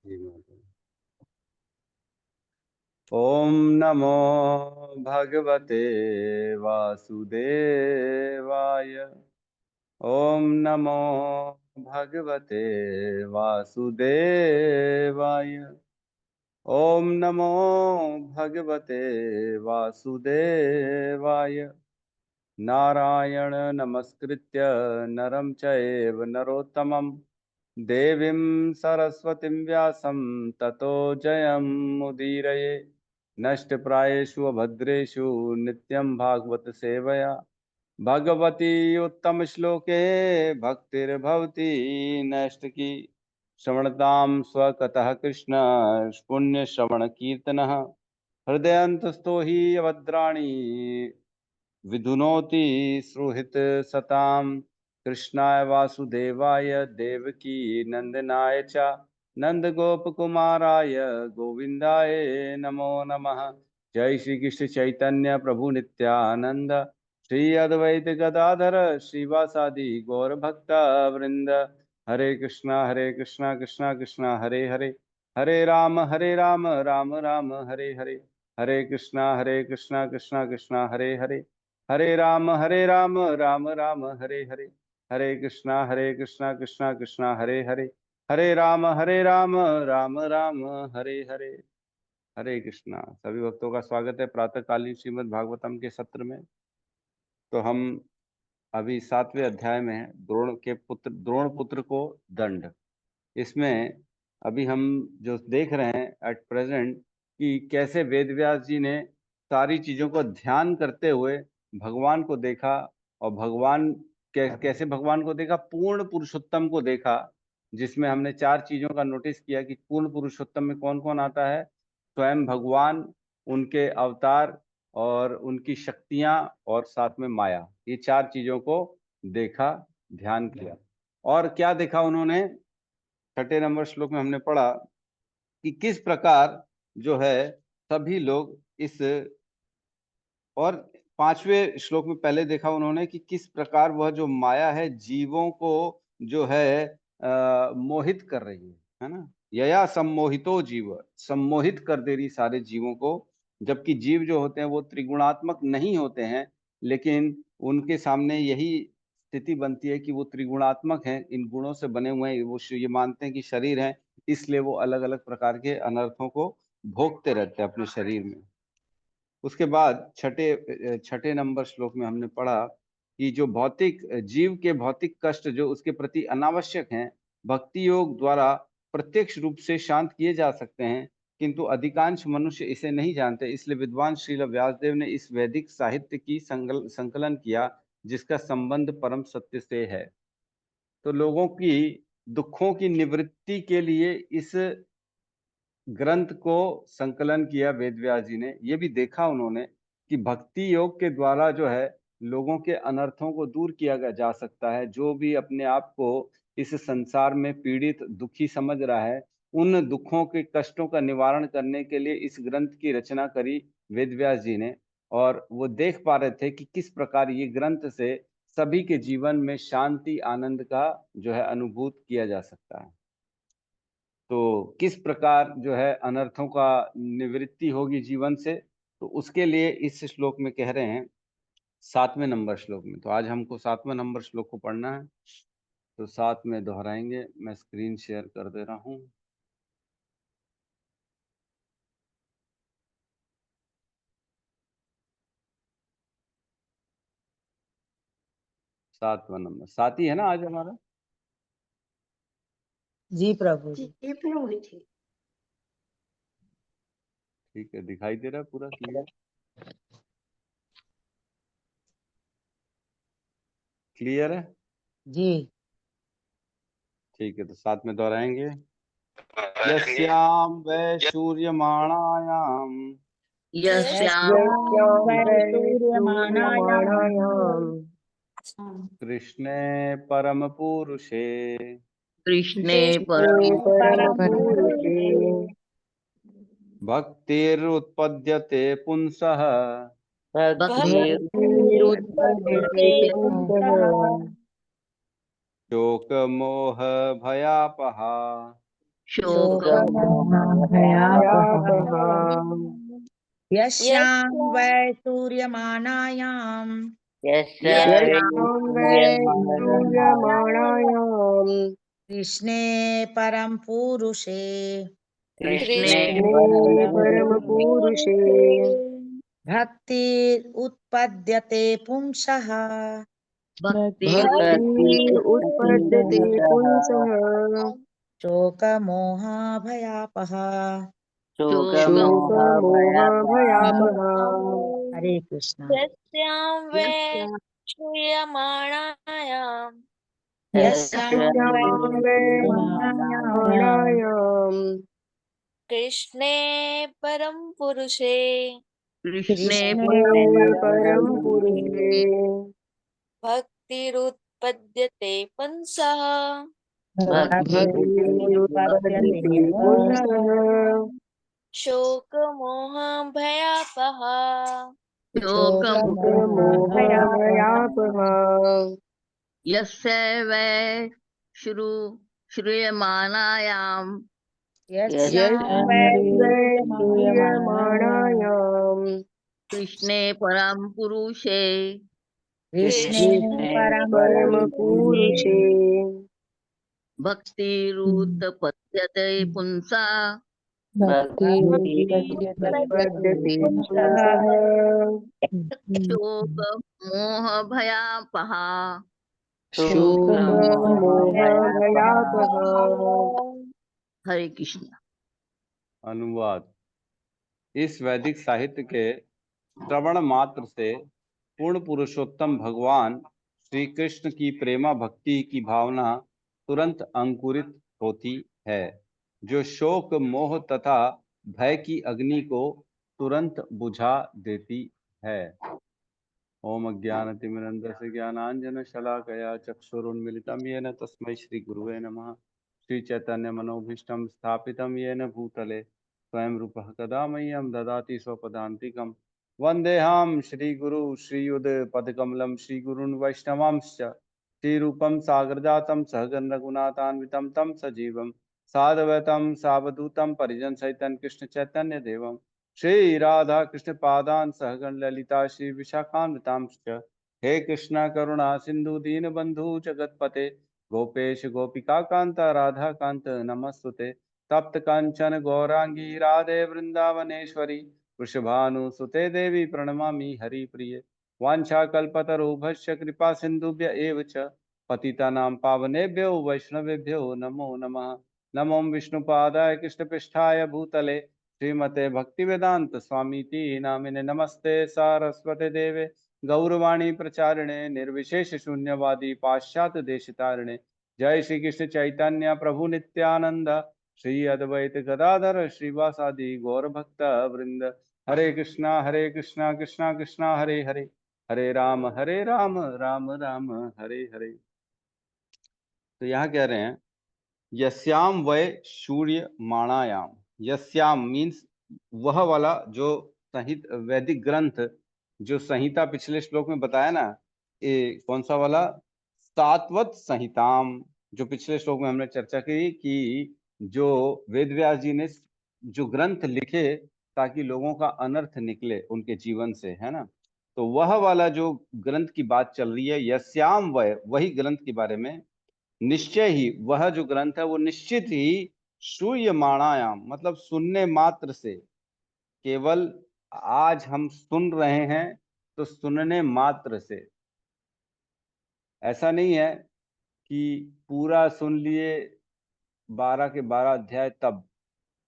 जी माता। ओम नमो भगवते वासुदेवाय। ओम नमो भगवते वासुदेवाय। ओम नमो भगवते वासुदेवाय। नारायण नमस्कृत्य नरं चैव नरोत्तमं देवीं सरस्वतीं व्यासं ततो जयमुदीरये। नष्टप्रायेषु अभद्रेषु नित्यं भागवत सेवया भगवती उत्तम श्लोके भक्तिर्भवती नष्ट की। श्रवणतां स्वकतः कृष्ण पुण्य श्रवण कीर्तनः हृदयन्तस्थो हि अभद्राणि विधुनोति सुहृत सताम। कृष्णाय वासुदेवाय देवकी नंदनाय च नंद गोप कुमाराय गोविंदाय नमो नमः। जय श्री कृष्ण चैतन्य प्रभु नित्यानंद श्री अद्वैत गदाधर श्रीवासादि गौर भक्त वृंद। हरे कृष्णा कृष्णा कृष्णा हरे हरे, हरे राम राम राम हरे हरे। हरे कृष्णा कृष्णा कृष्णा हरे हरे, हरे राम राम राम हरे हरे। हरे कृष्णा कृष्णा कृष्णा हरे हरे, हरे राम राम राम हरे हरे। हरे कृष्णा। सभी भक्तों का स्वागत है प्रातःकालीन श्रीमद् भागवतम के सत्र में। तो हम अभी 7वें अध्याय में हैं, द्रोण पुत्र को दंड। इसमें अभी हम जो देख रहे हैं एट प्रेजेंट कि कैसे वेदव्यास जी ने सारी चीजों को ध्यान करते हुए भगवान को देखा। और भगवान कैसे भगवान को देखा, पूर्ण पुरुषोत्तम को देखा, जिसमें हमने 4 चीजों का नोटिस किया कि पूर्ण पुरुषोत्तम में कौन कौन आता है। स्वयं भगवान, उनके अवतार और उनकी शक्तियां और साथ में माया, ये 4 चीजों को देखा, ध्यान किया। और क्या देखा उन्होंने, 6 नंबर श्लोक में हमने पढ़ा कि किस प्रकार जो है सभी लोग इस, और 5वें श्लोक में पहले देखा उन्होंने कि किस प्रकार वह जो माया है जीवों को जो है मोहित कर रही है ना। यया सम्मोहितो जीव, सम्मोहित कर दे रही सारे जीवों को। जबकि जीव जो होते हैं वो त्रिगुणात्मक नहीं होते हैं, लेकिन उनके सामने यही स्थिति बनती है कि वो त्रिगुणात्मक हैं, इन गुणों से बने हुए हैं। वो ये मानते हैं कि शरीर है, इसलिए वो अलग अलग प्रकार के अनर्थों को भोगते रहते हैं अपने शरीर में। उसके बाद छठे नंबर श्लोक में हमने पढ़ा कि जो भौतिक जीव के भौतिक कष्ट जो उसके प्रति अनावश्यक हैं, भक्ति योग द्वारा प्रत्यक्ष रूप से शांत किए जा सकते हैं, किंतु अधिकांश मनुष्य इसे नहीं जानते। इसलिए विद्वान श्रील व्यासदेव ने इस वैदिक साहित्य की संकलन किया, जिसका संबंध परम सत्य से है। तो लोगों की दुखों की निवृत्ति के लिए इस ग्रंथ को संकलन किया वेदव्यास जी ने। ये भी देखा उन्होंने कि भक्ति योग के द्वारा जो है लोगों के अनर्थों को दूर किया जा सकता है। जो भी अपने आप को इस संसार में पीड़ित दुखी समझ रहा है, उन दुखों के कष्टों का निवारण करने के लिए इस ग्रंथ की रचना करी वेदव्यास जी ने। और वो देख पा रहे थे कि किस प्रकार ये ग्रंथ से सभी के जीवन में शांति आनंद का जो है अनुभूत किया जा सकता है। तो किस प्रकार जो है अनर्थों का निवृत्ति होगी जीवन से, तो उसके लिए इस श्लोक में कह रहे हैं 7वें नंबर श्लोक में। तो आज हमको 7वें नंबर श्लोक को पढ़ना है, तो साथ में दोहराएंगे। मैं स्क्रीन शेयर कर दे रहा हूँ। सातवां नंबर, 7 ही है ना आज हमारा। जी प्रभु जी। ठीक है, दिखाई दे रहा है पूरा क्लियर? क्लियर है? जी ठीक है, तो साथ में दोहराएंगे। यस्याम वै सूर्यमाणायाम कृष्णे परम पुरुषे कृष्णे भक्तिरुत्पद्यते पुंसः शोक मोह भयापहा शोकमोहभयापहः यस्यां वै सूर्यमानायां कृष्णे परम पुरुषे कृष्णे परमपुरुषे भक्तिर् उत्पद्यते पुंसः भक्ति उत्पद्यते पुंसः शोकमोहभयापहः शोकमोहभयापहः हरे कृष्ण यस्यां वै श्रूयमाणायां यस्यां वै प्राणायाम कृष्णे परम पुरुषे कृष्णे परम पुरुषे भक्तिरुत्पद्यते पुंसः भक्तिरुत्पद्यते पुंसः शोकमोहभयापः शोकमोहभयापहः यस्य वै श्रूयमाणायां यस्यां वै श्रूयमाणायाम कृष्णे परम पुरुषे कृष्णे परम परम पुरुषे भक्तिरुत्पद्यते पुंसा पद्यते पुंसः शोकमोहभयापहा शोकमोहभयापहः हरे कृष्ण। अनुवाद। इस वैदिक साहित्य के श्रवण मात्र से पूर्ण पुरुषोत्तम भगवान श्री कृष्ण की प्रेमा भक्ति की भावना तुरंत अंकुरित होती है, जो शोक मोह तथा भय की अग्नि को तुरंत बुझा देती है। ओम अज्ञानतिमिरन्धस्य ज्ञानाञ्जनशलाकया चक्षुरुन्मिलितं येन तस्मै श्रीगुरुवे नमः। श्रीचैतन्यमनोभीष्टं स्थापितं येन भूतले स्वयं रूपः कदा मह्यं ददाति स्वपदान्तिकं। वन्देऽहं श्रीगुरु श्रीयुधपदकमलं श्रीगुरून् वैष्णवांश्च श्रीरूपं सागरजातं सहगण रघुनाथान्वितं तं सजीवं साद्वैतं सावधूतं परिजनसहितं कृष्ण चैतन्य देवं श्री राधा कृष्ण पादान सहगण ललिता श्री विशाखान्वितांश्च। हे कृष्ण करुणा सिंधु दीन बंधु जगतपते गोपेश गोपिका कांता राधा कांत नमस्तुते। तप्त कांचन गौरांगी राधे वृंदावनेश्वरी वृषभानुसुते देवी प्रणमामि हरिप्रिये। वाञ्छाकल्पतरुभ्यश्च कृपा सिन्धुभ्य एव च पतितानां पावनेभ्यो वैष्णवेभ्यो नमो नमः। नमो विष्णुपादाय कृष्णपृष्ठाय भूतले श्रीमते भक्तिवेदांत स्वामीति नामिने नमस्ते सारस्वते देवे गौरवाणी प्रचारिणे निर्विशेष शून्यवादी पाश्चात्य देशतारिणे। जय श्री कृष्ण चैतन्य प्रभु नित्यानंद श्री अद्वैत गदाधर श्रीवासादि गौर भक्त वृंद। हरे कृष्णा कृष्णा कृष्णा हरे हरे, हरे राम राम राम हरे हरे। तो यहाँ कह रहे हैं यस्याम वै सूर्य माणायाम। यस्याम मीन्स वह वाला जो वैदिक ग्रंथ, जो संहिता पिछले श्लोक में बताया ना, ये कौन सा वाला, सात्वत संहिताम, जो पिछले श्लोक में हमने चर्चा की कि जो वेद व्यास जी ने जो ग्रंथ लिखे ताकि लोगों का अनर्थ निकले उनके जीवन से, है ना, तो वह वाला जो ग्रंथ की बात चल रही है यस्याम वै, वही ग्रंथ के बारे में निश्चय ही, वह जो ग्रंथ है वो निश्चित ही श्रूयमाणायाम मतलब सुनने मात्र से, केवल आज हम सुन रहे हैं तो सुनने मात्र से, ऐसा नहीं है कि पूरा सुन लिए 12 के 12 अध्याय तब,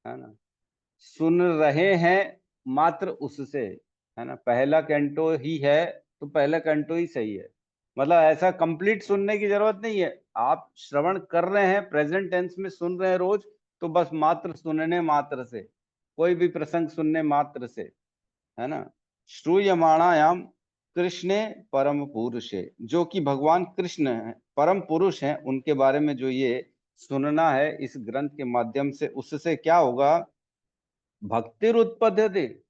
है ना, सुन रहे हैं मात्र उससे, है ना, पहला कैंटो ही है तो पहला कैंटो ही सही है। मतलब ऐसा कंप्लीट सुनने की जरूरत नहीं है, आप श्रवण कर रहे हैं, प्रेजेंट टेंस में सुन रहे हैं रोज, तो बस मात्र सुनने मात्र से, कोई भी प्रसंग सुनने मात्र से, है ना। श्रूयमाणायाम कृष्णे परम पुरुषे, जो कि भगवान कृष्ण है, परम पुरुष हैं, उनके बारे में जो ये सुनना है इस ग्रंथ के माध्यम से, उससे क्या होगा, भक्तिर उत्पद्यते,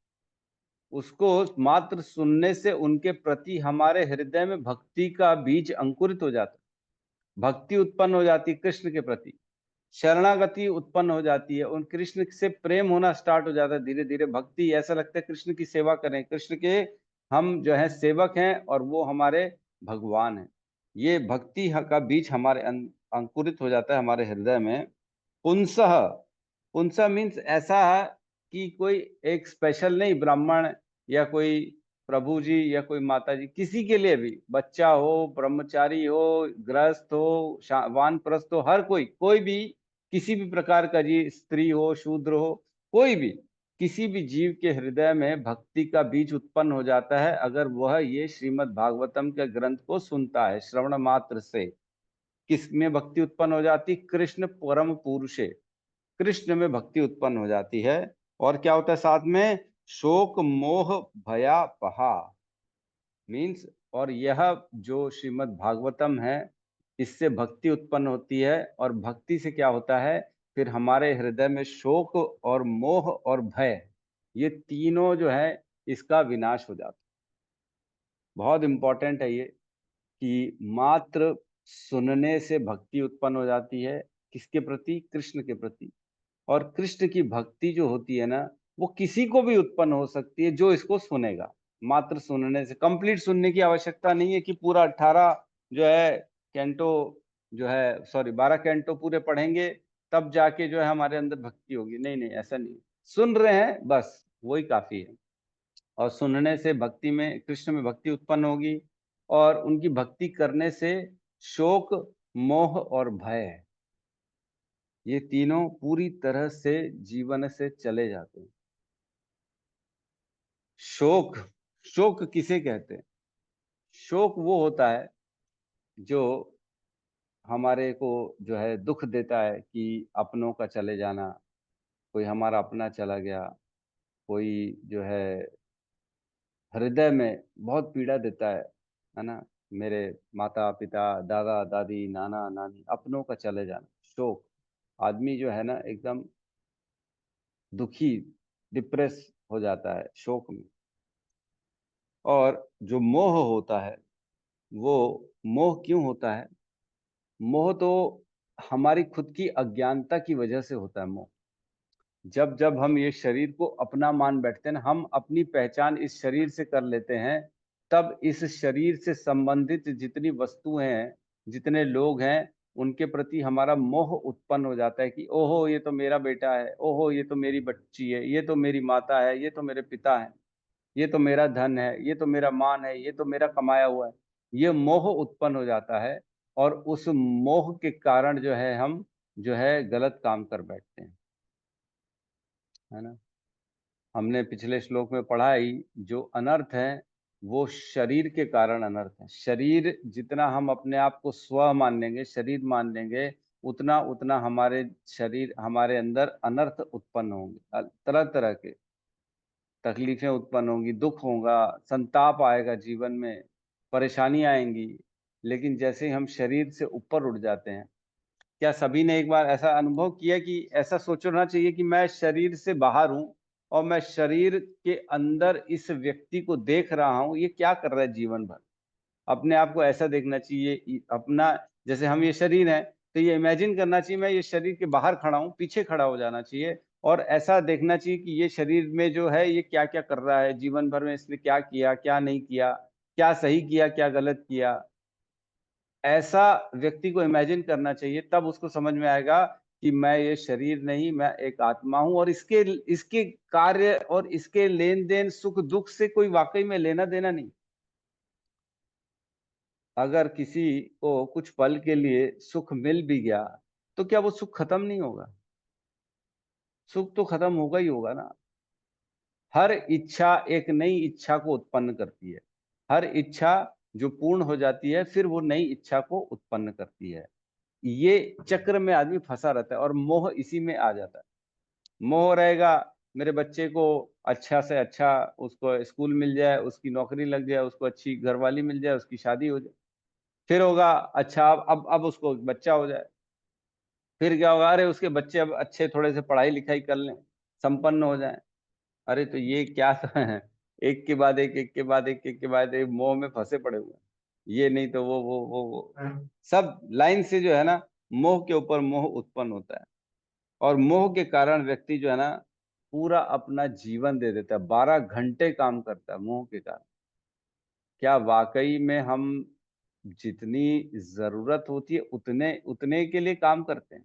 उसको मात्र सुनने से उनके प्रति हमारे हृदय में भक्ति का बीज अंकुरित हो जाता, भक्ति उत्पन्न हो जाती कृष्ण के प्रति। शरणागति उत्पन्न हो जाती है, उन कृष्ण से प्रेम होना स्टार्ट हो जाता है, धीरे धीरे भक्ति, ऐसा लगता है कृष्ण की सेवा करें, कृष्ण के हम जो है सेवक हैं और वो हमारे भगवान हैं। ये भक्ति का बीज हमारे अंकुरित हो जाता है हमारे हृदय में। पुंसः, पुंसः मीन्स ऐसा है कि कोई एक स्पेशल नहीं, ब्राह्मण या कोई प्रभु जी या कोई माता जी, किसी के लिए भी, बच्चा हो, ब्रह्मचारी हो, गृहस्थ हो, वानप्रस्थ हो, हर कोई भी, किसी भी प्रकार का जी, स्त्री हो, शूद्र हो, कोई भी, किसी भी जीव के हृदय में भक्ति का बीज उत्पन्न हो जाता है अगर वह ये श्रीमद् भागवतम के ग्रंथ को सुनता है श्रवण मात्र से। किसमें भक्ति उत्पन्न हो जाती? कृष्ण परम पुरुषे, कृष्ण में भक्ति उत्पन्न हो जाती है। और क्या होता है साथ में? शोक मोह भयापहा मीन्स, और यह जो श्रीमद् भागवतम है इससे भक्ति उत्पन्न होती है, और भक्ति से क्या होता है फिर हमारे हृदय में शोक और मोह और भय, ये तीनों जो है इसका विनाश हो जाता है। बहुत इंपॉर्टेंट है ये कि मात्र सुनने से भक्ति उत्पन्न हो जाती है, किसके प्रति? कृष्ण के प्रति। और कृष्ण की भक्ति जो होती है ना, वो किसी को भी उत्पन्न हो सकती है जो इसको सुनेगा। मात्र सुनने से, कंप्लीट सुनने की आवश्यकता नहीं है कि पूरा 18 जो है कैंटो जो है, सॉरी 12 कैंटो पूरे पढ़ेंगे तब जाके जो है हमारे अंदर भक्ति होगी। नहीं नहीं, ऐसा नहीं, सुन रहे हैं बस वही काफी है। और सुनने से भक्ति में, कृष्ण में भक्ति उत्पन्न होगी, और उनकी भक्ति करने से शोक मोह और भय, ये तीनों पूरी तरह से जीवन से चले जाते हैं। शोक, शोक किसे कहते हैं? शोक वो होता है जो हमारे को जो है दुख देता है कि अपनों का चले जाना, कोई हमारा अपना चला गया, कोई जो है हृदय में बहुत पीड़ा देता है ना, मेरे माता पिता, दादा दादी, नाना नानी, अपनों का चले जाना, शोक। आदमी जो है ना एकदम दुखी, डिप्रेस हो जाता है शोक में। और जो मोह होता है, वो मोह क्यों होता है? मोह तो हमारी खुद की अज्ञानता की वजह से होता है मोह। जब जब हम ये शरीर को अपना मान बैठते हैं ना, हम अपनी पहचान इस शरीर से कर लेते हैं, तब इस शरीर से संबंधित जितनी वस्तुएं हैं, जितने लोग हैं, उनके प्रति हमारा मोह उत्पन्न हो जाता है कि ओहो ये तो मेरा बेटा है, ओहो ये तो मेरी बच्ची है, ये तो मेरी माता है, ये तो मेरे पिता है, ये तो मेरा धन है, ये तो मेरा मान है, ये तो मेरा कमाया हुआ है। ये मोह उत्पन्न हो जाता है, और उस मोह के कारण जो है हम जो है गलत काम कर बैठते हैं, है ना। हमने पिछले श्लोक में पढ़ा ही, जो अनर्थ है वो शरीर के कारण अनर्थ है। शरीर जितना हम अपने आप को स्व मान लेंगे, शरीर मान लेंगे, उतना उतना हमारे शरीर, हमारे अंदर अनर्थ उत्पन्न होंगे, तरह तरह के तकलीफें उत्पन्न होंगी, दुख होगा, संताप आएगा जीवन में, परेशानी आएंगी। लेकिन जैसे ही हम शरीर से ऊपर उठ जाते हैं, क्या सभी ने एक बार ऐसा अनुभव किया कि ऐसा सोचना चाहिए कि मैं शरीर से बाहर हूं और मैं शरीर के अंदर इस व्यक्ति को देख रहा हूं, ये क्या कर रहा है जीवन भर? अपने आप को ऐसा देखना चाहिए अपना, जैसे हम ये शरीर है तो ये इमेजिन करना चाहिए मैं ये शरीर के बाहर खड़ा हूँ, पीछे खड़ा हो जाना चाहिए, और ऐसा देखना चाहिए कि ये शरीर में जो है ये क्या क्या कर रहा है जीवन भर में, इसने क्या किया क्या नहीं किया, क्या सही किया क्या गलत किया। ऐसा व्यक्ति को इमेजिन करना चाहिए, तब उसको समझ में आएगा कि मैं ये शरीर नहीं, मैं एक आत्मा हूं, और इसके इसके कार्य और इसके लेन देन सुख दुख से कोई वाकई में लेना देना नहीं। अगर किसी को कुछ पल के लिए सुख मिल भी गया तो क्या वो सुख खत्म नहीं होगा? सुख तो खत्म होगा ही होगा ना। हर इच्छा एक नई इच्छा को उत्पन्न करती है, हर इच्छा जो पूर्ण हो जाती है फिर वो नई इच्छा को उत्पन्न करती है। ये चक्र में आदमी फंसा रहता है और मोह इसी में आ जाता है। मोह रहेगा मेरे बच्चे को अच्छा से अच्छा उसको स्कूल मिल जाए, उसकी नौकरी लग जाए, उसको अच्छी घरवाली मिल जाए, उसकी शादी हो जाए। फिर होगा अच्छा अब उसको बच्चा हो जाए। फिर क्या होगा, अरे उसके बच्चे अब अच्छे थोड़े से पढ़ाई लिखाई कर लें, संपन्न हो जाएं। अरे तो ये क्या है, एक के बाद एक के बाद एक के बाद एक मोह में फंसे पड़े हुए हैं। ये नहीं तो वो सब लाइन से जो है ना मोह के ऊपर मोह उत्पन्न होता है, और मोह के कारण व्यक्ति जो है ना पूरा अपना जीवन दे देता है, 12 घंटे काम करता है मोह के कारण। क्या वाकई में हम जितनी जरूरत होती है उतने उतने के लिए काम करते हैं?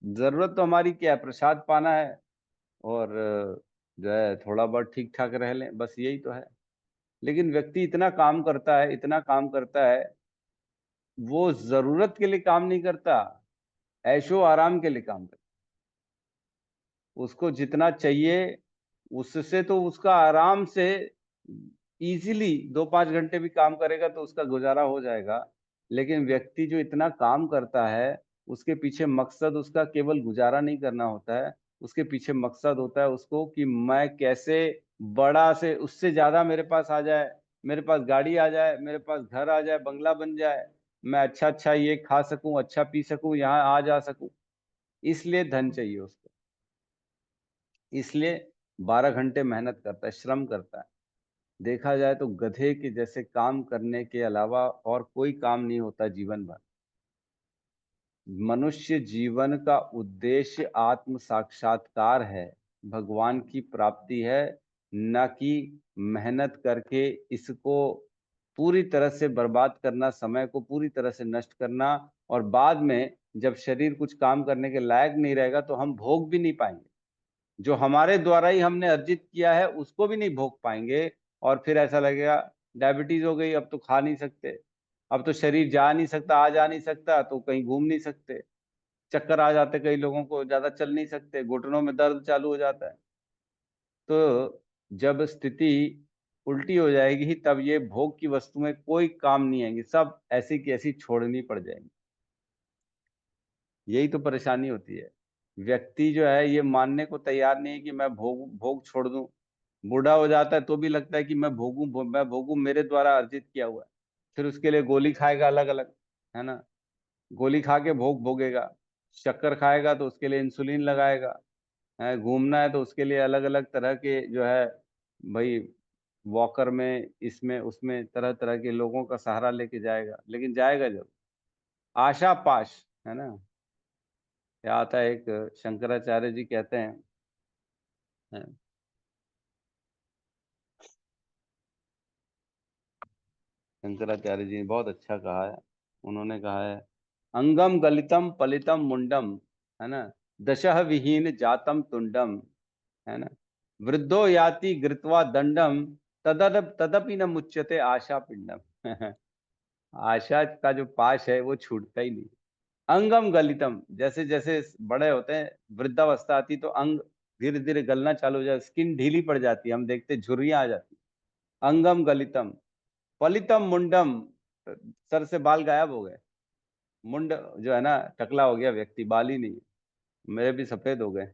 जरूरत तो हमारी क्या है? प्रसाद पाना है, और जो है थोड़ा बहुत ठीक ठाक रह लें, बस यही तो है। लेकिन व्यक्ति इतना काम करता है, इतना काम करता है, वो जरूरत के लिए काम नहीं करता, ऐशो आराम के लिए काम करता। उसको जितना चाहिए उससे तो उसका आराम से इजीली 2-5 घंटे भी काम करेगा तो उसका गुजारा हो जाएगा। लेकिन व्यक्ति जो इतना काम करता है, उसके पीछे मकसद उसका केवल गुजारा नहीं करना होता है, उसके पीछे मकसद होता है उसको कि मैं कैसे बड़ा से उससे ज्यादा मेरे पास आ जाए, मेरे पास गाड़ी आ जाए, मेरे पास घर आ जाए, बंगला बन जाए, मैं अच्छा अच्छा ये खा सकूं, अच्छा पी सकूं, यहाँ आ जा सकूं। इसलिए धन चाहिए उसको, इसलिए 12 घंटे मेहनत करता है, श्रम करता है। देखा जाए तो गधे के जैसे काम करने के अलावा और कोई काम नहीं होता जीवन भर। मनुष्य जीवन का उद्देश्य आत्म साक्षात्कार है, भगवान की प्राप्ति है, न कि मेहनत करके इसको पूरी तरह से बर्बाद करना, समय को पूरी तरह से नष्ट करना, और बाद में जब शरीर कुछ काम करने के लायक नहीं रहेगा तो हम भोग भी नहीं पाएंगे। जो हमारे द्वारा ही हमने अर्जित किया है उसको भी नहीं भोग पाएंगे, और फिर ऐसा लगेगा डायबिटीज हो गई, अब तो खा नहीं सकते, अब तो शरीर जा नहीं सकता, आ जा नहीं सकता, तो कहीं घूम नहीं सकते, चक्कर आ जाते, कई लोगों को ज्यादा चल नहीं सकते, घुटनों में दर्द चालू हो जाता है। तो जब स्थिति उल्टी हो जाएगी तब ये भोग की वस्तुएं कोई काम नहीं आएंगी, सब ऐसी की ऐसी छोड़नी पड़ जाएंगी। यही तो परेशानी होती है। व्यक्ति जो है ये मानने को तैयार नहीं है कि मैं भोग भोग छोड़ दूं। बूढ़ा हो जाता है तो भी लगता है कि मैं भोगूं, मेरे द्वारा अर्जित किया हुआ है। फिर उसके लिए गोली खाएगा अलग अलग, है ना, गोली खा के भोग भोगेगा। शक्कर खाएगा तो उसके लिए इंसुलिन लगाएगा, है, घूमना है तो उसके लिए अलग अलग तरह के जो है भाई वॉकर में, इसमें उसमें तरह तरह के लोगों का सहारा लेके जाएगा। लेकिन जाएगा जब आशा पाश, है ना, क्या आता है, एक शंकराचार्य जी कहते हैं, है, शंकराचार्य जी ने बहुत अच्छा कहा है। उन्होंने कहा है, अंगम गलितम पलितम मुंडम, है ना, दशह विहीन जातम तुंडम, है ना, वृद्धो याति गृत्वा दंडम, तदपि न मुच्यते आशा पिंडम। आशा का जो पाश है वो छूटता ही नहीं। अंगम गलितम, जैसे जैसे बड़े होते हैं, वृद्धावस्था आती तो अंग धीरे धीरे गलना चालू हो जाए, स्किन ढीली पड़ जाती है, हम देखते झुर्रियां आ जाती। अंगम गलितम पलितम मुंडम, सर से बाल गायब हो गए, मुंड जो है ना टकला हो गया, व्यक्ति बाल ही नहीं है। मेरे भी सफेद हो गए।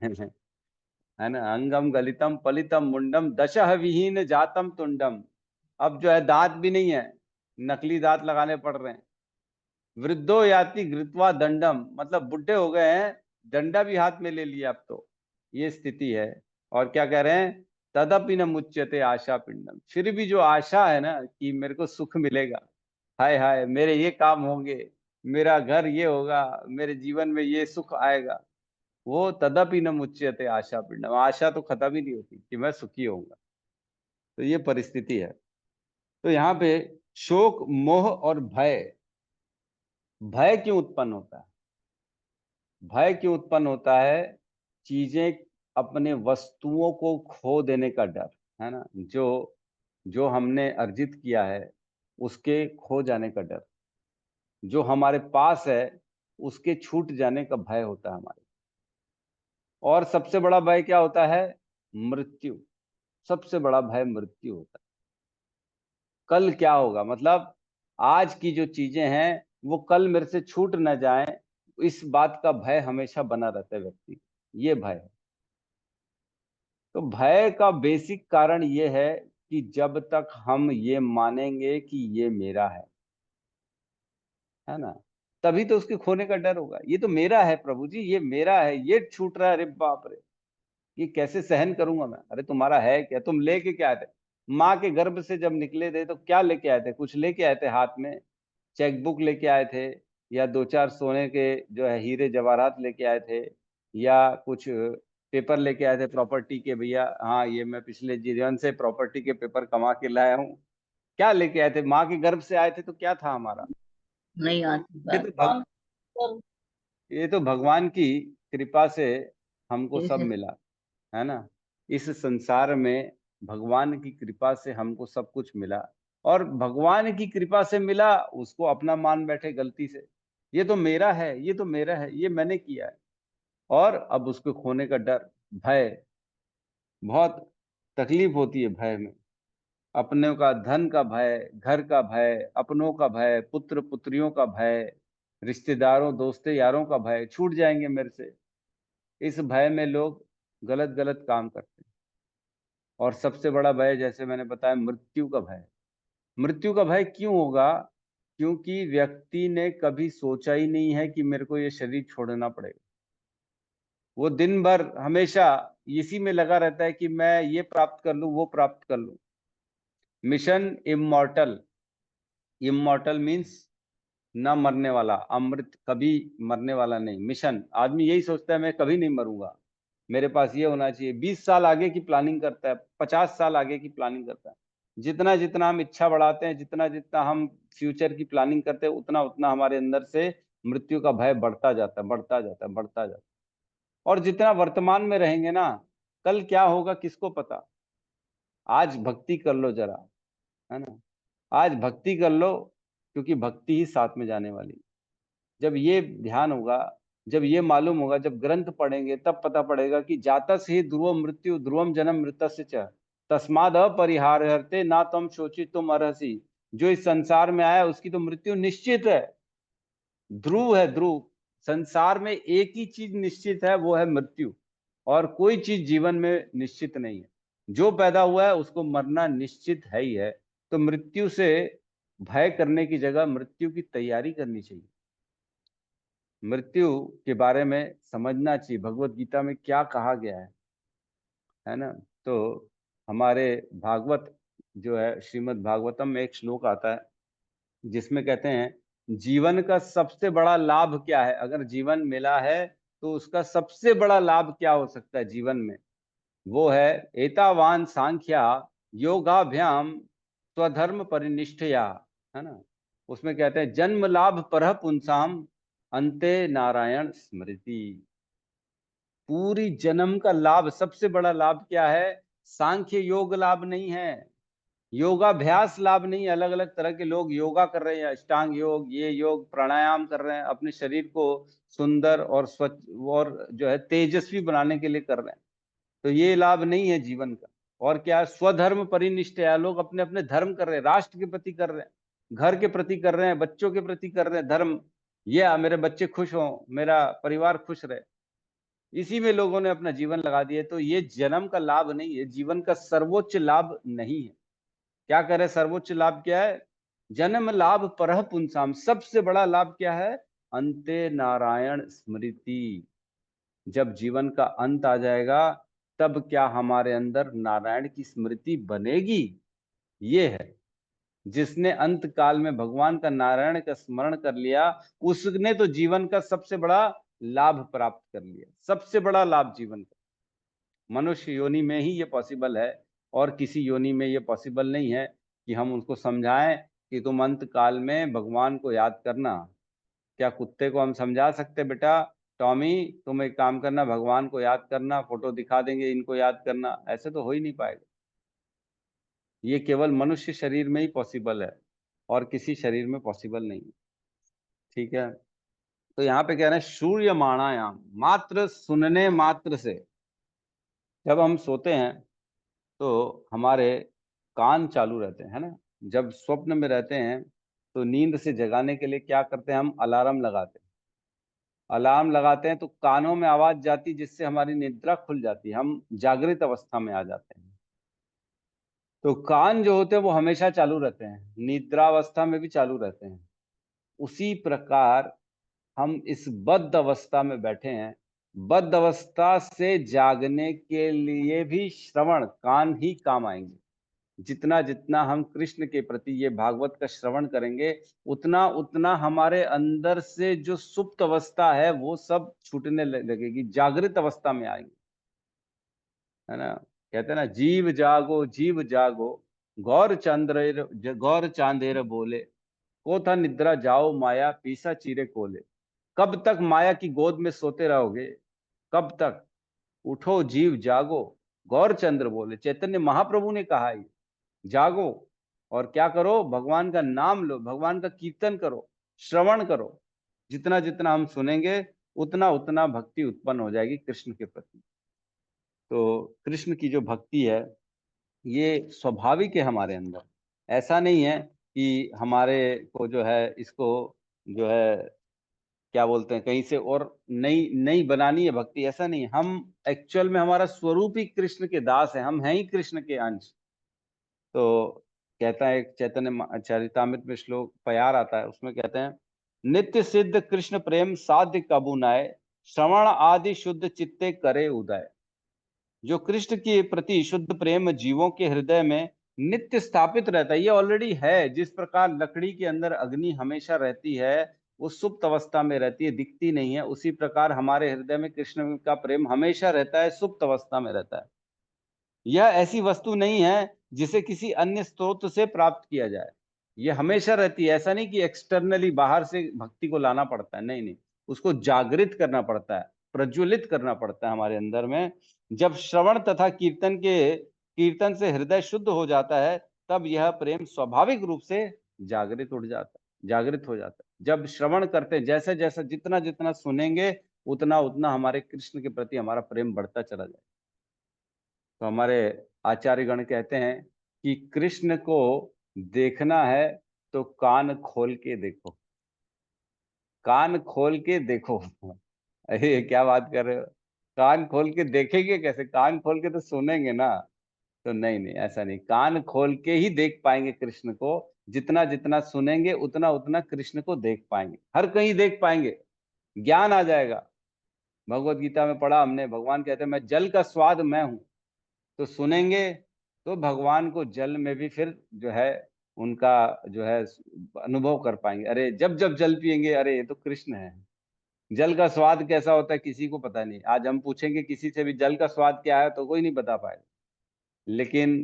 है ना, अंगम गलितम पलितम मुंडम दशह विहीन जातम तुंडम। अब जो है दांत भी नहीं है, नकली दांत लगाने पड़ रहे हैं। वृद्धो याति घृत्वा दंडम, मतलब बुढ़े हो गए हैं, डंडा भी हाथ में ले लिया अब तो, ये स्थिति है। और क्या कह रहे हैं, तदपि न मुच्यते आशा पिंडम, फिर भी जो आशा है ना कि मेरे को सुख मिलेगा, हाय हाय मेरे ये काम होंगे, मेरा घर ये होगा, मेरे जीवन में ये सुख आएगा, वो तदपि न मुच्यते आशा पिंडम, आशा तो खत्म ही नहीं होती कि मैं सुखी होऊंगा। तो ये परिस्थिति है। तो यहाँ पे शोक मोह और भय, भय क्यों उत्पन्न होता है? भय क्यों उत्पन्न होता है? चीजें, अपने वस्तुओं को खो देने का डर, है ना, जो जो हमने अर्जित किया है उसके खो जाने का डर, जो हमारे पास है उसके छूट जाने का भय होता है हमारे। और सबसे बड़ा भय क्या होता है? मृत्यु। सबसे बड़ा भय मृत्यु होता है। कल क्या होगा, मतलब आज की जो चीजें हैं वो कल मेरे से छूट न जाएं, इस बात का भय हमेशा बना रहता है व्यक्ति को। ये भय है। तो भय का बेसिक कारण ये है कि जब तक हम ये मानेंगे कि ये मेरा है ना, तभी तो उसके खोने का डर होगा। ये तो मेरा है प्रभु जी, ये मेरा है, ये छूट रहा है, अरे बाप रे, ये कैसे सहन करूंगा मैं? अरे तुम्हारा है क्या? तुम लेके क्या आए थे? माँ के गर्भ से जब निकले थे तो क्या लेके आए थे? कुछ लेके आए थे हाथ में? चेकबुक लेके आए थे, या 2-4 सोने के जो है हीरे जवाहरात लेके आए थे, या कुछ पेपर लेके आए थे प्रॉपर्टी के, भैया हाँ ये मैं पिछले जीवन से प्रॉपर्टी के पेपर कमा के लाया हूँ, क्या लेके आए थे? माँ के गर्भ से आए थे तो क्या था हमारा? नहीं आती ये बात। तो ये तो भगवान की कृपा से हमको सब जैसे मिला, है ना। इस संसार में भगवान की कृपा से हमको सब कुछ मिला, और भगवान की कृपा से मिला उसको अपना मान बैठे गलती से, ये तो मेरा है, ये तो मेरा है, ये मैंने किया है। और अब उसको खोने का डर, भय, बहुत तकलीफ होती है भय में। अपनों का धन का भय, घर का भय, अपनों का भय, पुत्र पुत्रियों का भय, रिश्तेदारों दोस्तों यारों का भय, छूट जाएंगे मेरे से। इस भय में लोग गलत गलत काम करते हैं। और सबसे बड़ा भय, जैसे मैंने बताया, मृत्यु का भय। मृत्यु का भय क्यों होगा? क्योंकि व्यक्ति ने कभी सोचा ही नहीं है कि मेरे को ये शरीर छोड़ना पड़ेगा। वो दिन भर हमेशा इसी में लगा रहता है कि मैं ये प्राप्त कर लूं, वो प्राप्त कर लूं। Mission immortal. इमॉर्टल मीन्स न मरने वाला, अमृत, कभी मरने वाला नहीं। मिशन, आदमी यही सोचता है मैं कभी नहीं मरूंगा, मेरे पास ये होना चाहिए। 20 साल आगे की प्लानिंग करता है, 50 साल आगे की प्लानिंग करता है। जितना जितना हम इच्छा बढ़ाते हैं, जितना जितना हम फ्यूचर की प्लानिंग करते हैं, उतना उतना हमारे अंदर से मृत्यु का भय बढ़ता जाता है, बढ़ता जाता है, बढ़ता जाता है। और जितना वर्तमान में रहेंगे ना, कल क्या होगा किसको पता। आज भक्ति कर लो जरा, है ना। आज भक्ति कर लो, क्योंकि भक्ति ही साथ में जाने वाली। जब ये ध्यान होगा, जब ये मालूम होगा, जब ग्रंथ पढ़ेंगे, तब पता पड़ेगा कि जातस ही ध्रुवम मृत्यु ध्रुवम जन्म मृतस्य च तस्माद अपरिहार्यते ना तम शोचित तुम अर्हसि। जो इस संसार में आया उसकी तो मृत्यु निश्चित है, ध्रुव है, ध्रुव। संसार में एक ही चीज निश्चित है, वो है मृत्यु। और कोई चीज जीवन में निश्चित नहीं है। जो पैदा हुआ है उसको मरना निश्चित है ही है। तो मृत्यु से भय करने की जगह मृत्यु की तैयारी करनी चाहिए। मृत्यु के बारे में समझना चाहिए, भगवत गीता में क्या कहा गया है ना। तो हमारे भागवत जो है, श्रीमद् भागवतम में एक श्लोक आता है जिसमें कहते हैं जीवन का सबसे बड़ा लाभ क्या है। अगर जीवन मिला है तो उसका सबसे बड़ा लाभ क्या हो सकता है जीवन में? वो है एतावान सांख्या योगाभ्याम स्वधर्म परिनिष्ठया, है ना। उसमें कहते हैं जन्म लाभ परह पुंसाम अंते नारायण स्मृति। पूरी जन्म का लाभ, सबसे बड़ा लाभ क्या है? सांख्य योग लाभ नहीं है, योगाभ्यास लाभ नहीं है। अलग अलग तरह के लोग योगा कर रहे हैं, अष्टांग योग, ये योग, प्राणायाम कर रहे हैं, अपने शरीर को सुंदर और स्वच्छ और जो है तेजस्वी बनाने के लिए कर रहे हैं। तो ये लाभ नहीं है जीवन का। और क्या? स्वधर्म परिनिष्ठ है, लोग अपने अपने धर्म कर रहे हैं, राष्ट्र के प्रति कर रहे हैं, घर के प्रति कर रहे हैं, बच्चों के प्रति कर रहे हैं धर्म। ये मेरे बच्चे खुश हों, मेरा परिवार खुश रहे, इसी में लोगों ने अपना जीवन लगा दिया। तो ये जन्म का लाभ नहीं है, जीवन का सर्वोच्च लाभ नहीं है। क्या करे? सर्वोच्च लाभ क्या है? जन्म लाभ परह पुंसाम। सबसे बड़ा लाभ क्या है? अंते नारायण स्मृति। जब जीवन का अंत आ जाएगा, तब क्या हमारे अंदर नारायण की स्मृति बनेगी? ये है, जिसने अंत काल में भगवान का, नारायण का स्मरण कर लिया, उसने तो जीवन का सबसे बड़ा लाभ प्राप्त कर लिया। सबसे बड़ा लाभ जीवन का मनुष्य योनि में ही ये पॉसिबल है, और किसी योनि में ये पॉसिबल नहीं है कि हम उनको समझाएं कि तुम अंत काल में भगवान को याद करना। क्या कुत्ते को हम समझा सकते बेटा, टॉमी तुम एक काम करना, भगवान को याद करना, फोटो दिखा देंगे, इनको याद करना? ऐसे तो हो ही नहीं पाएगा। ये केवल मनुष्य शरीर में ही पॉसिबल है, और किसी शरीर में पॉसिबल नहीं है। ठीक है। तो यहाँ पे कह रहे हैं सूर्यमाणायाम, मात्र सुनने मात्र से। जब हम सोते हैं तो हमारे कान चालू रहते हैं, है ना। जब स्वप्न में रहते हैं तो नींद से जगाने के लिए क्या करते हैं? हम अलार्म लगाते हैं। अलार्म लगाते हैं तो कानों में आवाज जाती, जिससे हमारी निद्रा खुल जाती है, हम जागृत अवस्था में आ जाते हैं। तो कान जो होते हैं वो हमेशा चालू रहते हैं, निद्रावस्था में भी चालू रहते हैं। उसी प्रकार हम इस बद्ध अवस्था में बैठे हैं, बद्ध अवस्था से जागने के लिए भी श्रवण कान ही काम आएंगे। जितना जितना हम कृष्ण के प्रति ये भागवत का श्रवण करेंगे, उतना उतना हमारे अंदर से जो सुप्त अवस्था है वो सब छूटने लगेगी, जागृत अवस्था में आएंगे, है ना। कहते हैं ना, जीव जागो गौर चांदेर बोले, को था निद्रा जाओ माया पीसा चीरे कोले। कब तक माया की गोद में सोते रहोगे, कब तक? उठो जीव जागो, गौर चंद्र बोले, चैतन्य महाप्रभु ने कहा है, जागो और क्या करो, भगवान का नाम लो, भगवान का कीर्तन करो, श्रवण करो। जितना जितना हम सुनेंगे उतना उतना भक्ति उत्पन्न हो जाएगी कृष्ण के प्रति। तो कृष्ण की जो भक्ति है ये स्वाभाविक है हमारे अंदर, ऐसा नहीं है कि हमारे को जो है इसको जो है क्या बोलते हैं कहीं से और नई नई बनानी है भक्ति, ऐसा नहीं। हम एक्चुअल में हमारा स्वरूप ही कृष्ण के दास है, हम हैं ही कृष्ण के अंश। तो कहता है एक चैतन्य चरितामृत में श्लोक प्यार आता है, उसमें कहते हैं, नित्य सिद्ध कृष्ण प्रेम साध्य कबू नाय, श्रवण आदि शुद्ध चित्ते करे उदय। जो कृष्ण के प्रति शुद्ध प्रेम जीवों के हृदय में नित्य स्थापित रहता है, ये ऑलरेडी है। जिस प्रकार लकड़ी के अंदर अग्नि हमेशा रहती है, वो सुप्त अवस्था में रहती है, दिखती नहीं है, उसी प्रकार हमारे हृदय में कृष्ण का प्रेम हमेशा रहता है, सुप्त अवस्था में रहता है। यह ऐसी वस्तु नहीं है जिसे किसी अन्य स्रोत से प्राप्त किया जाए, ये हमेशा रहती है। ऐसा नहीं कि एक्सटर्नली बाहर से भक्ति को लाना पड़ता है, नहीं नहीं, उसको जागृत करना पड़ता है, प्रज्वलित करना पड़ता है हमारे अंदर में। जब श्रवण तथा कीर्तन से हृदय शुद्ध हो जाता है, तब यह प्रेम स्वाभाविक रूप से जागृत हो जाता है। जब श्रवण करते हैं, जैसे जैसे जितना जितना सुनेंगे उतना उतना हमारे कृष्ण के प्रति हमारा प्रेम बढ़ता चला जाए। तो हमारे आचार्यगण कहते हैं कि कृष्ण को देखना है तो कान खोल के देखो, कान खोल के देखो। अरे क्या बात कर रहे हो, कान खोल के देखेंगे कैसे? कान खोल के तो सुनेंगे ना। तो नहीं नहीं, ऐसा नहीं, कान खोल के ही देख पाएंगे कृष्ण को। जितना जितना सुनेंगे उतना उतना कृष्ण को देख पाएंगे, हर कहीं देख पाएंगे, ज्ञान आ जाएगा। भगवत गीता में पढ़ा हमने, भगवान कहते हैं मैं जल का स्वाद मैं हूं। तो सुनेंगे तो भगवान को जल में भी फिर जो है उनका जो है अनुभव कर पाएंगे। अरे जब जब जल पिएंगे, अरे ये तो कृष्ण है। जल का स्वाद कैसा होता है किसी को पता नहीं। आज हम पूछेंगे किसी से भी जल का स्वाद क्या है तो कोई नहीं बता पाएगा, लेकिन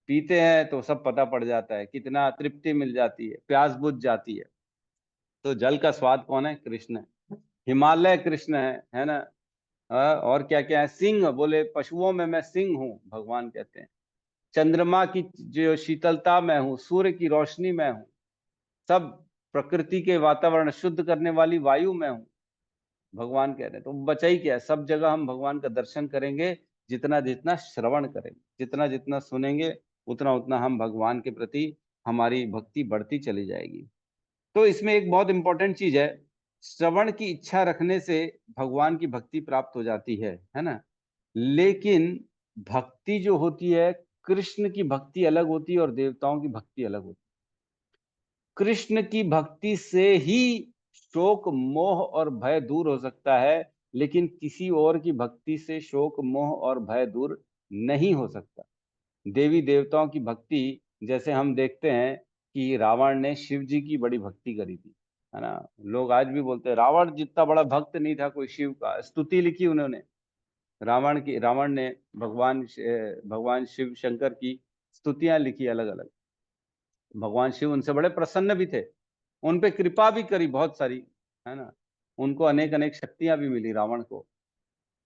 पीते हैं तो सब पता पड़ जाता है, कितना तृप्ति मिल जाती है, प्यास बुझ जाती है। तो जल का स्वाद कौन है? कृष्ण है। हिमालय कृष्ण है ना। और क्या क्या है? सिंह, बोले पशुओं में मैं सिंह हूं, भगवान कहते हैं। चंद्रमा की जो शीतलता मैं हूं, सूर्य की रोशनी मैं हूं, सब प्रकृति के वातावरण शुद्ध करने वाली वायु मैं हूं, भगवान कह रहे हैं। तो बचा ही क्या है, सब जगह हम भगवान का दर्शन करेंगे। जितना जितना श्रवण करेंगे, जितना जितना सुनेंगे, उतना उतना हम भगवान के प्रति हमारी भक्ति बढ़ती चली जाएगी। तो इसमें एक बहुत इंपॉर्टेंट चीज है, श्रवण की इच्छा रखने से भगवान की भक्ति प्राप्त हो जाती है ना। लेकिन भक्ति जो होती है, कृष्ण की भक्ति अलग होती है और देवताओं की भक्ति अलग होती है। कृष्ण की भक्ति से ही शोक मोह और भय दूर हो सकता है, लेकिन किसी और की भक्ति से शोक मोह और भय दूर नहीं हो सकता। देवी देवताओं की भक्ति, जैसे हम देखते हैं कि रावण ने शिव जी की बड़ी भक्ति करी थी, है ना। लोग आज भी बोलते हैं रावण जितना बड़ा भक्त नहीं था कोई शिव का। स्तुति लिखी उन्होंने रावण ने भगवान शिव शंकर की स्तुतियां लिखी अलग अलग। भगवान शिव उनसे बड़े प्रसन्न भी थे, उन पे कृपा भी करी बहुत सारी, है ना। उनको अनेक अनेक शक्तियां भी मिली रावण को।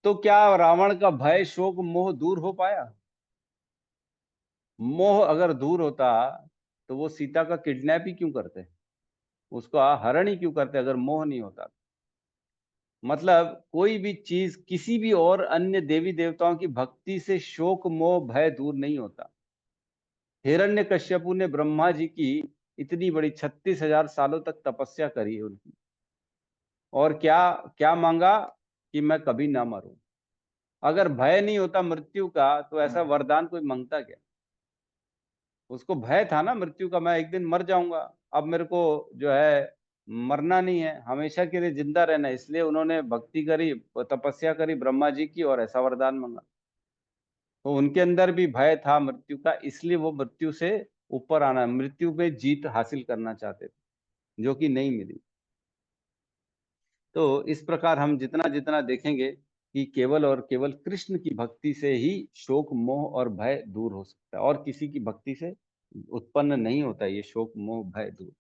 तो क्या रावण का भय शोक मोह दूर हो पाया? मोह अगर दूर होता तो वो सीता का किडनैप ही क्यों करते, उसका हरण ही क्यों करते, अगर मोह नहीं होता? मतलब कोई भी चीज, किसी भी और अन्य देवी देवताओं की भक्ति से शोक मोह भय दूर नहीं होता। हिरण्यकश्यपु ने ब्रह्मा जी की इतनी बड़ी 36,000 सालों तक तपस्या करी उनकी, और क्या क्या मांगा कि मैं कभी ना मरूं। अगर भय नहीं होता मृत्यु का तो ऐसा वरदान कोई मांगता क्या? उसको भय था ना मृत्यु का, मैं एक दिन मर जाऊंगा, अब मेरे को जो है मरना नहीं है, हमेशा के लिए जिंदा रहना है। इसलिए उन्होंने भक्ति करी, तपस्या करी ब्रह्मा जी की, और ऐसा वरदान मांगा। तो उनके अंदर भी भय था मृत्यु का, इसलिए वो मृत्यु से ऊपर आना, मृत्यु पे जीत हासिल करना चाहते थे, जो कि नहीं मिली। तो इस प्रकार हम जितना जितना देखेंगे कि केवल और केवल कृष्ण की भक्ति से ही शोक मोह और भय दूर हो सकता है, और किसी की भक्ति से उत्पन्न नहीं होता ये शोक मोह भय दूर।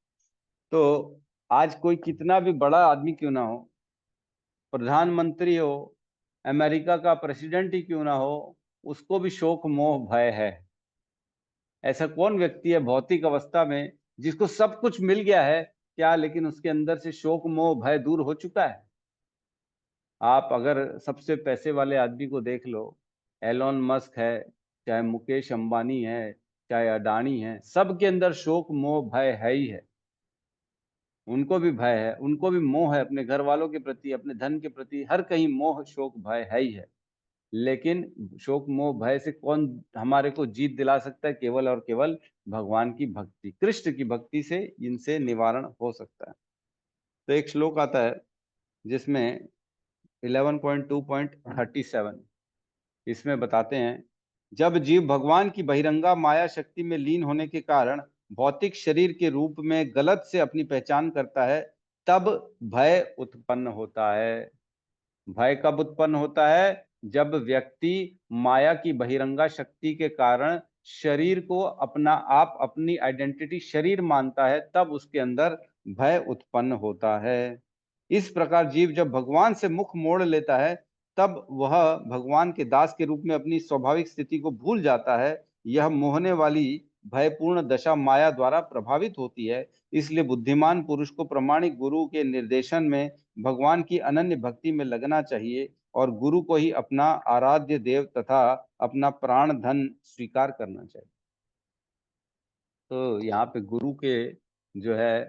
तो आज कोई कितना भी बड़ा आदमी क्यों ना हो, प्रधानमंत्री हो, अमेरिका का प्रेसिडेंट ही क्यों ना हो, उसको भी शोक मोह भय है। ऐसा कौन व्यक्ति है भौतिक अवस्था में जिसको सब कुछ मिल गया है क्या, लेकिन उसके अंदर से शोक मोह भय दूर हो चुका है? आप अगर सबसे पैसे वाले आदमी को देख लो, एलोन मस्क है, चाहे मुकेश अंबानी है, चाहे अडानी है, सबके अंदर शोक मोह भय है ही है। उनको भी भय है, उनको भी मोह है अपने घर वालों के प्रति, अपने धन के प्रति, हर कहीं मोह शोक भय है ही है। लेकिन शोक मोह भय से कौन हमारे को जीत दिला सकता है? केवल और केवल भगवान की भक्ति, कृष्ण की भक्ति से इनसे निवारण हो सकता है। तो एक श्लोक आता है जिसमें 11.2.37 इसमें बताते हैं, जब जीव भगवान की बहिरंगा माया शक्ति में लीन होने के कारण भौतिक शरीर के रूप में गलत से अपनी पहचान करता है, तब भय उत्पन्न होता है। भय कब उत्पन्न होता है? जब व्यक्ति माया की बहिरंगा शक्ति के कारण शरीर को अपना आप, अपनी आइडेंटिटी शरीर मानता है, तब उसके अंदर भय उत्पन्न होता है। इस प्रकार जीव जब भगवान से मुख मोड़ लेता है, तब वह भगवान के दास के रूप में अपनी स्वाभाविक स्थिति को भूल जाता है। यह मोहने वाली भयपूर्ण दशा माया द्वारा प्रभावित होती है। इसलिए बुद्धिमान पुरुष को प्रामाणिक गुरु के निर्देशन में भगवान की अनन्य भक्ति में लगना चाहिए और गुरु को ही अपना आराध्य देव तथा अपना प्राण धन स्वीकार करना चाहिए। तो यहाँ पे गुरु के जो है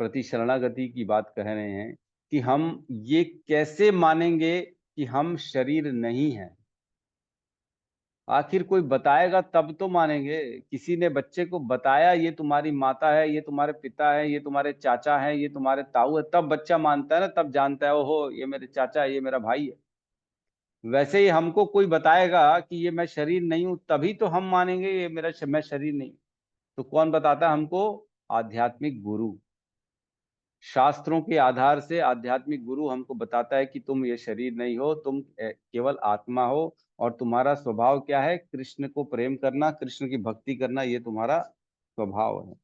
प्रति शरणागति की बात कह रहे हैं कि हम ये कैसे मानेंगे कि हम शरीर नहीं है? आखिर कोई बताएगा तब तो मानेंगे। किसी ने बच्चे को बताया ये तुम्हारी माता है, ये तुम्हारे पिता है, ये तुम्हारे चाचा है, ये तुम्हारे ताऊ है, तब बच्चा मानता है ना, तब जानता है ओहो ये मेरे चाचा है, ये मेरा भाई है। वैसे ही हमको कोई बताएगा कि ये मैं शरीर नहीं हूं, तभी तो हम मानेंगे ये मैं शरीर नहीं। तो कौन बताता है हमको? आध्यात्मिक गुरु। शास्त्रों के आधार से आध्यात्मिक गुरु हमको बताता है कि तुम ये शरीर नहीं हो, तुम केवल आत्मा हो, और तुम्हारा स्वभाव क्या है? कृष्ण को प्रेम करना, कृष्ण की भक्ति करना, ये तुम्हारा स्वभाव है।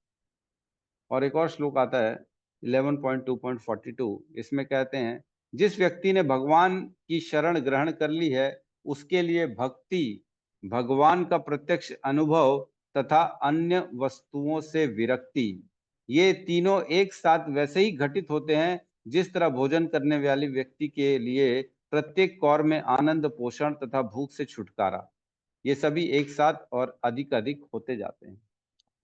और एक और श्लोक आता है 11.2.42, इसमें कहते हैं, जिस व्यक्ति ने भगवान की शरण ग्रहण कर ली है, उसके लिए भक्ति, भगवान का प्रत्यक्ष अनुभव तथा अन्य वस्तुओं से विरक्ति, ये तीनों एक साथ वैसे ही घटित होते हैं जिस तरह भोजन करने वाले व्यक्ति के लिए प्रत्येक कौर में आनंद, पोषण तथा भूख से छुटकारा, ये सभी एक साथ और अधिक अधिक होते जाते हैं।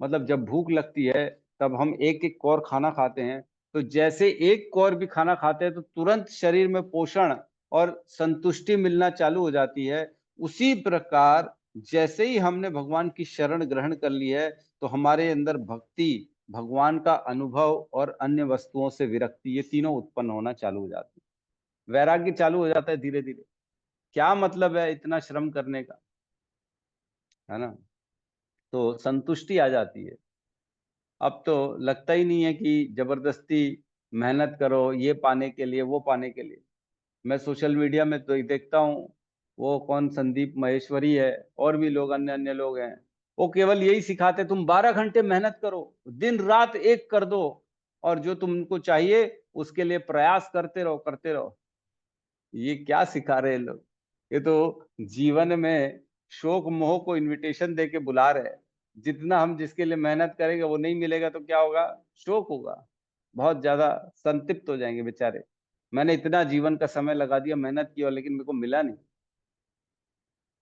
मतलब जब भूख लगती है तब हम एक एक कौर खाना खाते हैं, तो जैसे एक कौर भी खाना खाते हैं तो तुरंत शरीर में पोषण और संतुष्टि मिलना चालू हो जाती है। उसी प्रकार जैसे ही हमने भगवान की शरण ग्रहण कर ली है, तो हमारे अंदर भक्ति, भगवान का अनुभव और अन्य वस्तुओं से विरक्ति, ये तीनों उत्पन्न होना चालू हो जाती है। वैराग्य चालू हो जाता है धीरे धीरे। क्या मतलब है इतना श्रम करने का, है ना? तो संतुष्टि आ जाती है। अब तो लगता ही नहीं है कि जबरदस्ती मेहनत करो ये पाने के लिए, वो पाने के लिए। मैं सोशल मीडिया में तो देखता हूँ, वो कौन संदीप महेश्वरी है, और भी लोग अन्य अन्य लोग हैं, वो केवल यही सिखाते तुम 12 घंटे मेहनत करो, दिन रात एक कर दो, और जो तुमको चाहिए उसके लिए प्रयास करते रहो करते रहो। ये क्या सिखा रहे हैं लोग? ये तो जीवन में शोक मोह को इनविटेशन दे के बुला रहे हैं। जितना हम जिसके लिए मेहनत करेंगे वो नहीं मिलेगा तो क्या होगा? शोक होगा। बहुत ज्यादा संतृप्त हो जाएंगे बेचारे। मैंने इतना जीवन का समय लगा दिया, मेहनत की, और लेकिन मेरे को मिला नहीं।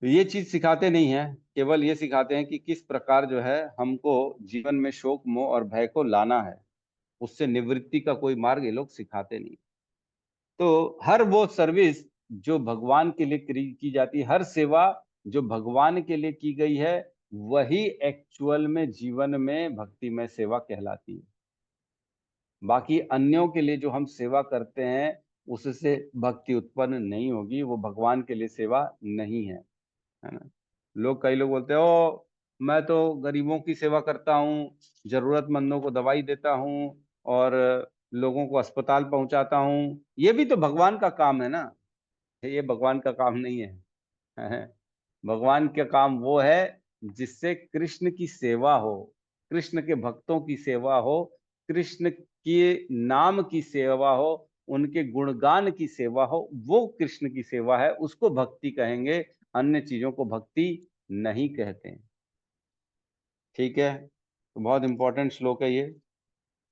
तो ये चीज सिखाते नहीं है, केवल ये सिखाते हैं कि किस प्रकार जो है हमको जीवन में शोक मोह और भय को लाना है। उससे निवृत्ति का कोई मार्ग ये लोग सिखाते नहीं। तो हर वो सर्विस जो भगवान के लिए की जाती है, हर सेवा जो भगवान के लिए की गई है, वही एक्चुअल में जीवन में भक्तिमय सेवा कहलाती है। बाकी अन्यों के लिए जो हम सेवा करते हैं, उससे भक्ति उत्पन्न नहीं होगी, वो भगवान के लिए सेवा नहीं है, है ना? लोग, कई लोग बोलते हैं ओ मैं तो गरीबों की सेवा करता हूँ, जरूरतमंदों को दवाई देता हूँ और लोगों को अस्पताल पहुंचाता हूँ। ये भी तो भगवान का काम है ना, ये भगवान का काम नहीं है। भगवान का काम वो है जिससे कृष्ण की सेवा हो, कृष्ण के भक्तों की सेवा हो, कृष्ण के नाम की सेवा हो, उनके गुणगान की सेवा हो, वो कृष्ण की सेवा है, उसको भक्ति कहेंगे। अन्य चीजों को भक्ति नहीं कहते हैं। ठीक है, तो बहुत इंपॉर्टेंट श्लोक है ये,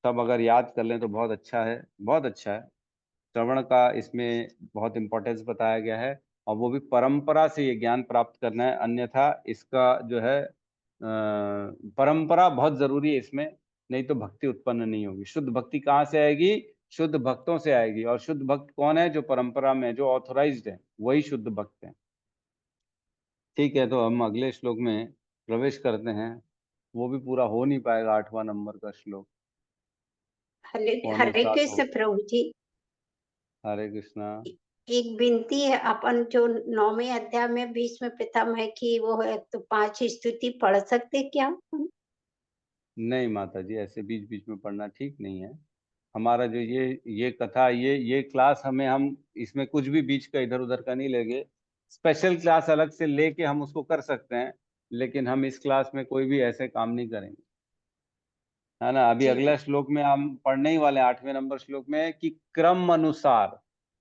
सब अगर याद कर लें तो बहुत अच्छा है, बहुत अच्छा है। श्रवण का इसमें बहुत इंपॉर्टेंस बताया गया है, और वो भी परंपरा से ये ज्ञान प्राप्त करना है, अन्यथा इसका जो है परंपरा बहुत जरूरी है इसमें, नहीं तो भक्ति उत्पन्न नहीं होगी। शुद्ध भक्ति कहाँ से आएगी? शुद्ध भक्तों से आएगी, और शुद्ध भक्त कौन है? जो परंपरा में, जो ऑथोराइज्ड है, वही शुद्ध भक्त है। ठीक है, तो हम अगले श्लोक में प्रवेश करते हैं। वो भी पूरा हो नहीं पाएगा, 8वां नंबर का श्लोक, हरे पौने हरे 7 कृष्ण हो। प्रभु जी, हरे कृष्णा। एक विनती है। अपन जो 9वें अध्याय में भीष्म पितामह है कि वो है, तो 5 स्तुति पढ़ सकते क्या? नहीं माता जी, ऐसे बीच बीच में पढ़ना ठीक नहीं है। हमारा जो ये कथा, ये क्लास हमें, हम इसमें कुछ भी बीच का इधर उधर का नहीं लेंगे। स्पेशल क्लास अलग से लेके हम उसको कर सकते हैं, लेकिन हम इस क्लास में कोई भी ऐसे काम नहीं करेंगे, है ना। अभी जी अगला श्लोक में हम पढ़ने ही वाले हैं, 8वें नंबर श्लोक में, कि क्रम अनुसार,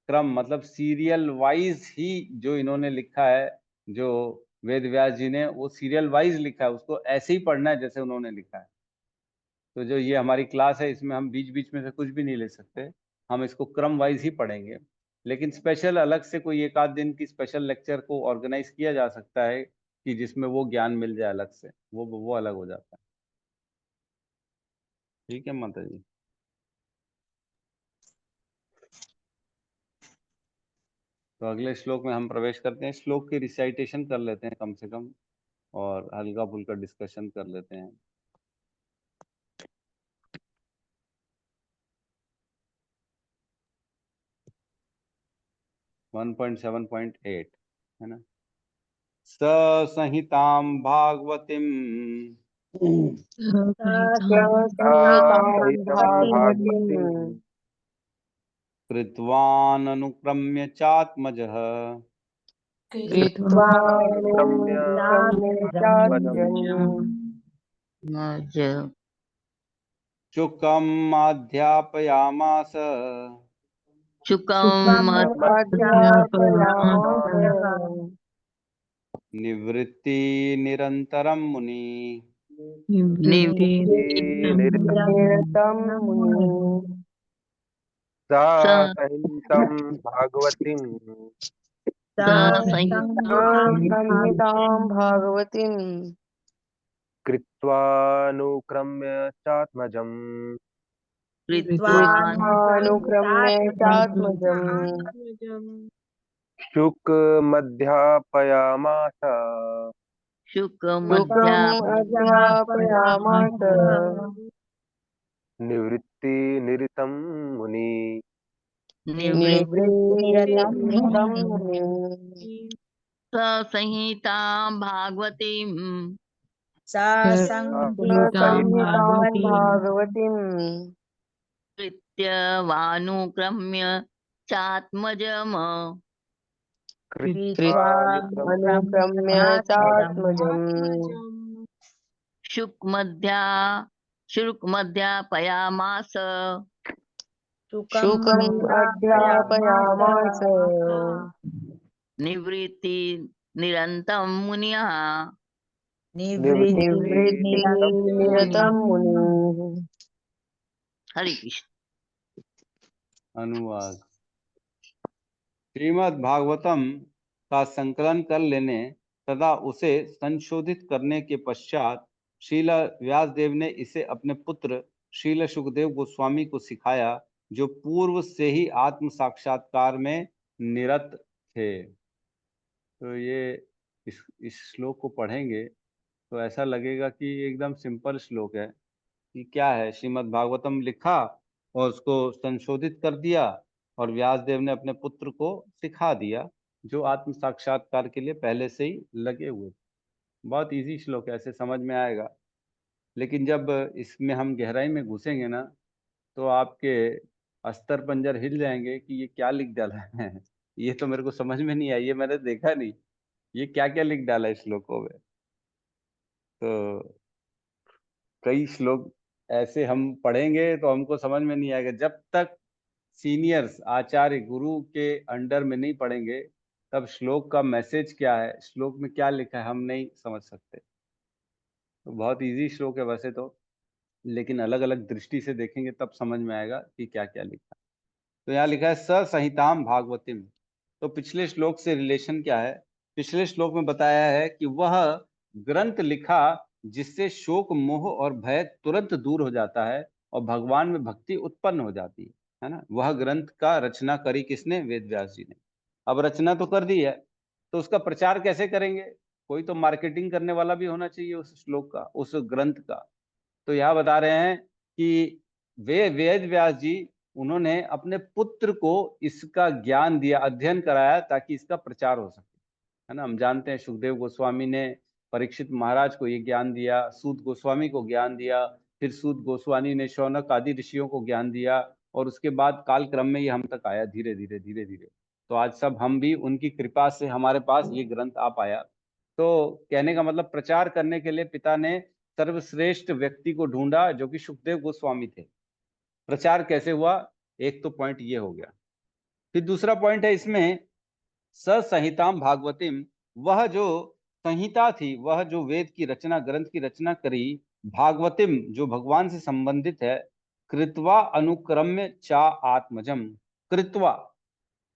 क्रम मतलब सीरियल वाइज ही जो इन्होंने लिखा है, जो वेद व्यास जी ने, वो सीरियल वाइज लिखा है, उसको ऐसे ही पढ़ना है जैसे उन्होंने लिखा है। तो जो ये हमारी क्लास है, इसमें हम बीच बीच में से कुछ भी नहीं ले सकते, हम इसको क्रम वाइज ही पढ़ेंगे। लेकिन स्पेशल अलग से कोई एक आध दिन की स्पेशल लेक्चर को ऑर्गेनाइज किया जा सकता है, कि जिसमें वो ज्ञान मिल जाए अलग से, वो अलग हो जाता है। ठीक है माता जी। तो अगले श्लोक में हम प्रवेश करते हैं। श्लोक की रिसाइटेशन कर लेते हैं कम से कम, और हल्का फुल्का डिस्कशन कर लेते हैं। वन 1.7.8 है ना। स संहितां भागवतीं संहितां भागवतीं कृत्वाननुक्रम्य चात्मजः कृत्वानुक्रम्य चात्मजम् मज शुकम् अध्यापयामास शुकम अध्यापयामास निवृत्ति निरन्तरं मुनि। निरतं मुनि सा संहितं भागवतीं संहितां भागवतीं कृत्वानुक्रम्य चात्मजम् कृत्वानुक्रम्य चात्मजम् शुकमध्यापयामास शुकम् शुकमध्या अध्यापयामास निवृत्तिनिरतं मुनि। निवृत्तिनिरतं मुनि संहितां भागवतीं संहितां भागवतीं कृत्यवानुक्रम्य चात्मजम् कृत्वानुक्रम्य चात्मजम् शुकमध्यापयामास शुकम् अध्यापयामास निवृत्ति निरन्तं मुनिः निवृत्तिनिरतं मुनि। हरे कृष्ण। अनुवाद। श्रीमद् भागवतम का संकलन कर लेने तथा उसे संशोधित करने के पश्चात श्रील व्यासदेव ने इसे अपने पुत्र श्रील सुखदेव गोस्वामी को सिखाया, जो पूर्व से ही आत्म साक्षात्कार में निरत थे। तो ये इस श्लोक को पढ़ेंगे तो ऐसा लगेगा कि एकदम सिंपल श्लोक है, कि क्या है, श्रीमद् भागवतम लिखा और उसको संशोधित कर दिया, और व्यासदेव ने अपने पुत्र को सिखा दिया, जो आत्म साक्षात्कार के लिए पहले से ही लगे हुए थे। बहुत इजी श्लोक है, ऐसे समझ में आएगा। लेकिन जब इसमें हम गहराई में घुसेंगे ना, तो आपके अस्तर पंजर हिल जाएंगे कि ये क्या लिख डाला है। ये तो मेरे को समझ में नहीं आई, ये मैंने देखा नहीं, ये क्या क्या लिख डाला है श्लोकों में। तो कई श्लोक ऐसे हम पढ़ेंगे तो हमको समझ में नहीं आएगा, जब तक सीनियर्स आचार्य गुरु के अंडर में नहीं पढ़ेंगे तब श्लोक का मैसेज क्या है, श्लोक में क्या लिखा है, हम नहीं समझ सकते। तो बहुत इजी श्लोक है वैसे तो, लेकिन अलग अलग दृष्टि से देखेंगे तब समझ में आएगा कि क्या क्या लिखा है। तो यहाँ लिखा है ससंहिताम भागवतीम। तो पिछले श्लोक से रिलेशन क्या है? पिछले श्लोक में बताया है कि वह ग्रंथ लिखा जिससे शोक मोह और भय तुरंत दूर हो जाता है और भगवान में भक्ति उत्पन्न हो जाती है ना। वह ग्रंथ का रचना करी किसने? वेद व्यास जी ने। अब रचना तो कर दी है, तो उसका प्रचार कैसे करेंगे? कोई तो मार्केटिंग करने वाला भी होना चाहिए उस श्लोक का, उस ग्रंथ का। तो यहाँ बता रहे हैं कि वे वेद व्यास जी, उन्होंने अपने पुत्र को इसका ज्ञान दिया, अध्ययन कराया, ताकि इसका प्रचार हो सके, है ना। हम जानते हैं सुखदेव गोस्वामी ने परीक्षित महाराज को ये ज्ञान दिया, सूत गोस्वामी को ज्ञान दिया, फिर सूत गोस्वामी ने शौनक आदि ऋषियों को ज्ञान दिया, और उसके बाद काल क्रम में ये हम तक आया, धीरे धीरे धीरे धीरे। तो आज सब हम भी उनकी कृपा से हमारे पास ये ग्रंथ आ पाया। तो कहने का मतलब, प्रचार करने के लिए पिता ने सर्वश्रेष्ठ व्यक्ति को ढूंढा जो कि सुखदेव गोस्वामी थे। प्रचार कैसे हुआ? एक तो पॉइंट ये हो गया। फिर दूसरा पॉइंट है इसमें, ससंहिताम भागवतीम, वह जो संहिता थी, वह जो वेद की रचना, ग्रंथ की रचना करी, भागवतीम जो भगवान से संबंधित है, कृत्वा अनुक्रम्य चा आत्मजम। कृत्वा,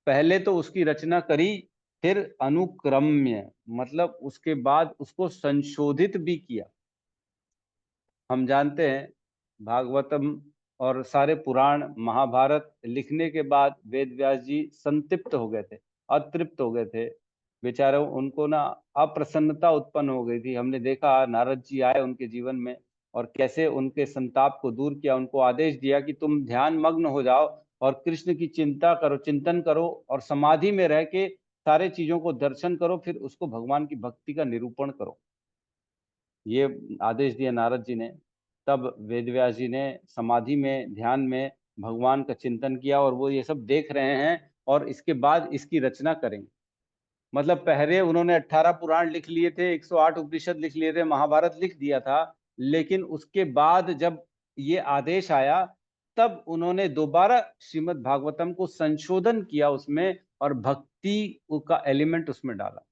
पहले तो उसकी रचना करी, फिर अनुक्रम्य मतलब उसके बाद उसको संशोधित भी किया। हम जानते हैं भागवतम और सारे पुराण महाभारत लिखने के बाद वेद व्यास जी संतृप्त हो गए थे, अतृप्त हो गए थे बेचारों। उनको ना अप्रसन्नता उत्पन्न हो गई थी। हमने देखा नारद जी आए उनके जीवन में और कैसे उनके संताप को दूर किया। उनको आदेश दिया कि तुम ध्यान मग्न हो जाओ और कृष्ण की चिंता करो, चिंतन करो, और समाधि में रह के सारे चीजों को दर्शन करो, फिर उसको भगवान की भक्ति का निरूपण करो। ये आदेश दिया नारद जी ने। तब वेदव्यास जी ने समाधि में, ध्यान में भगवान का चिंतन किया, और वो ये सब देख रहे हैं, और इसके बाद इसकी रचना करेंगे। मतलब पहले उन्होंने 18 पुराण लिख लिए थे, 108 उपनिषद लिख लिए थे, महाभारत लिख दिया था, लेकिन उसके बाद जब ये आदेश आया तब उन्होंने दोबारा श्रीमद् भागवतम को संशोधन किया उसमें, और भक्ति का एलिमेंट उसमें डाला।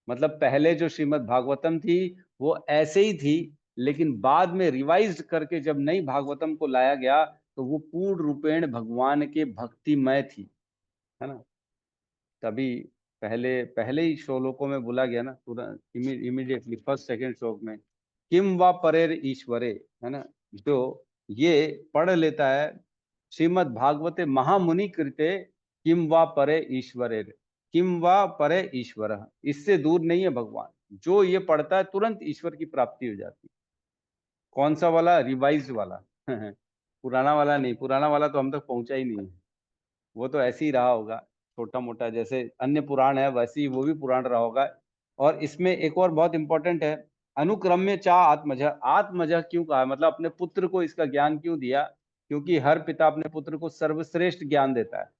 मतलब पहले जो श्रीमद् भागवतम थी वो ऐसे ही थी, लेकिन बाद में रिवाइज करके जब नई भागवतम को लाया गया तो वो पूर्ण रूपेण भगवान के भक्तिमय थी, है ना। तभी पहले पहले ही श्लोकों में बोला गया ना, पूरा इमीडिएटली फर्स्ट सेकंड श्लोक में, किम वा परेर ईश्वरे, है ना। जो ये पढ़ लेता है श्रीमद् भागवते महामुनि कृते किम वा परे ईश्वरे, किम वा परे ईश्वर, इससे दूर नहीं है भगवान। जो ये पढ़ता है तुरंत ईश्वर की प्राप्ति हो जाती है। कौन सा वाला? रिवाइज वाला। पुराना वाला नहीं, पुराना वाला तो हम तक पहुंचा ही नहीं है, वो तो ऐसे ही रहा होगा, छोटा मोटा, जैसे अन्य पुराण है वैसे ही वो भी पुराण रहा होगा। और इसमें एक और बहुत इंपॉर्टेंट है, अनुक्रम्य चा आत्मज। आत्मज क्यों कहा? मतलब अपने पुत्र को इसका ज्ञान क्यों दिया? क्योंकि हर पिता अपने पुत्र को सर्वश्रेष्ठ ज्ञान देता है।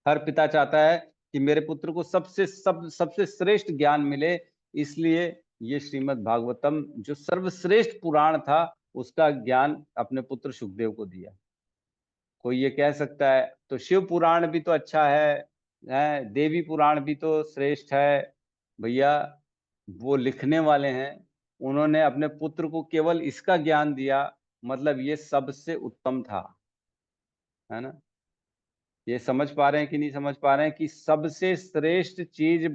हर पिता चाहता है कि मेरे पुत्र को सबसे श्रेष्ठ ज्ञान मिले, इसलिए ये श्रीमद् भागवतम जो सर्वश्रेष्ठ पुराण था उसका ज्ञान अपने पुत्र सुखदेव को दिया। कोई ये कह सकता है तो शिव पुराण भी तो अच्छा है, देवी पुराण भी तो श्रेष्ठ है। भैया, वो लिखने वाले हैं, उन्होंने अपने पुत्र को केवल इसका ज्ञान दिया, मतलब ये सबसे उत्तम था, है ना। ये समझ पा रहे हैं कि नहीं समझ पा रहे हैं कि सबसे श्रेष्ठ चीज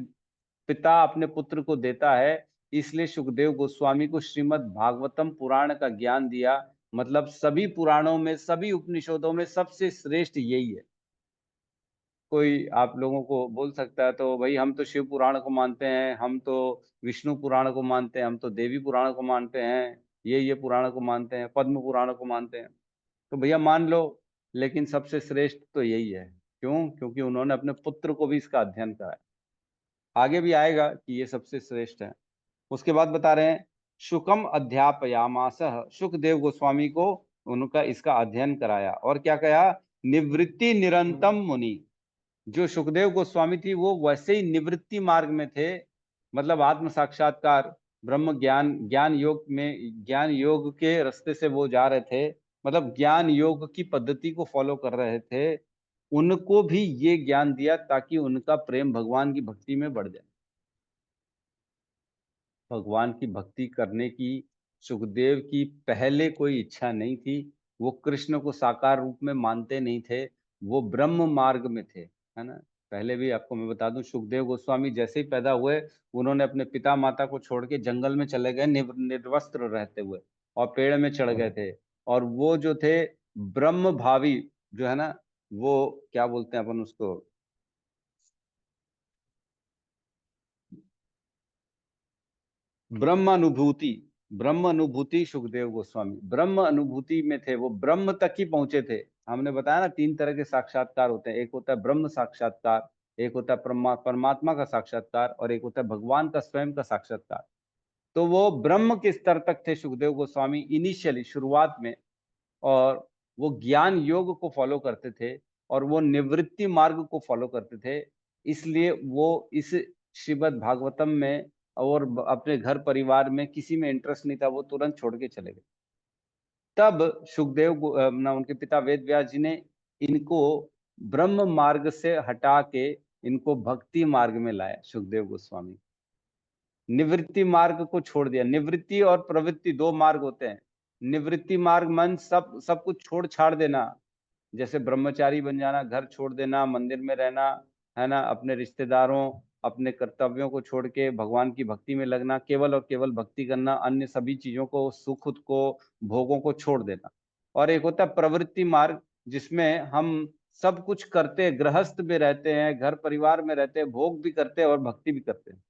पिता अपने पुत्र को देता है। इसलिए सुखदेव गोस्वामी को श्रीमद् भागवतम पुराण का ज्ञान दिया। मतलब सभी पुराणों में, सभी उपनिषदों में सबसे श्रेष्ठ यही है। कोई आप लोगों को बोल सकता है तो भाई हम तो शिव पुराण को मानते हैं, हम तो विष्णु पुराण को मानते हैं, हम तो देवी पुराण को मानते हैं, ये पुराण को मानते हैं, पद्म पुराण को मानते हैं। तो भैया मान लो, लेकिन सबसे श्रेष्ठ तो यही है। क्यों? क्योंकि उन्होंने अपने पुत्र को भी इसका अध्ययन कराया। आगे भी आएगा कि ये सबसे श्रेष्ठ है। उसके बाद बता रहे हैं शुकम अध्यापयामास, सुखदेव गोस्वामी को उनका इसका अध्ययन कराया और क्या कहा, निवृत्ति निरंतम मुनि। जो सुखदेव गोस्वामी थी वो वैसे ही निवृत्ति मार्ग में थे, मतलब आत्म साक्षात्कार ब्रह्म ज्ञान, ज्ञान योग में, ज्ञान योग के रास्ते से वो जा रहे थे, मतलब ज्ञान योग की पद्धति को फॉलो कर रहे थे। उनको भी ये ज्ञान दिया ताकि उनका प्रेम भगवान की भक्ति में बढ़ जाए। भगवान की भक्ति करने की सुखदेव की पहले कोई इच्छा नहीं थी, वो कृष्ण को साकार रूप में मानते नहीं थे, वो ब्रह्म मार्ग में थे, है ना। पहले भी आपको मैं बता दूं, सुखदेव गोस्वामी जैसे ही पैदा हुए उन्होंने अपने पिता माता को छोड़ के जंगल में चले गए, निर्वस्त्र रहते हुए, और पेड़ में चढ़ गए थे। और वो जो थे ब्रह्म भावी, जो है ना, वो क्या बोलते हैं अपन उसको, ब्रह्म अनुभूति, ब्रह्म अनुभूति सुखदेव गोस्वामी ब्रह्म अनुभूति में थे, वो ब्रह्म तक ही पहुंचे थे। हमने बताया ना 3 तरह के साक्षात्कार होते हैं, एक होता है ब्रह्म साक्षात्कार, एक होता है परमात्मा का साक्षात्कार, और एक होता है भगवान का स्वयं का साक्षात्कार। तो वो ब्रह्म के स्तर तक थे सुखदेव गोस्वामी इनिशियली, शुरुआत में, और वो ज्ञान योग को फॉलो करते थे और वो निवृत्ति मार्ग को फॉलो करते थे। इसलिए वो इस श्रीमद् भागवतम में और अपने घर परिवार में किसी में इंटरेस्ट नहीं था, वो तुरंत छोड़ के चले गए। तब सुखदेव उनके पिता वेद व्यास जी ने इनको ब्रह्म मार्ग से हटा के इनको भक्ति मार्ग में लाया। सुखदेव गोस्वामी निवृत्ति मार्ग को छोड़ दिया। निवृत्ति और प्रवृत्ति 2 मार्ग होते हैं। निवृत्ति मार्ग मन सब कुछ छोड़ छाड़ देना, जैसे ब्रह्मचारी बन जाना, घर छोड़ देना, मंदिर में रहना, है ना, अपने रिश्तेदारों, अपने कर्तव्यों को छोड़ के भगवान की भक्ति में लगना, केवल और केवल भक्ति करना, अन्य सभी चीजों को, सुख को, भोगों को छोड़ देना। और एक होता है प्रवृत्ति मार्ग, जिसमें हम सब कुछ करते, गृहस्थ भी रहते हैं, घर परिवार में रहते हैं, भोग भी करते हैं और भक्ति भी करते हैं।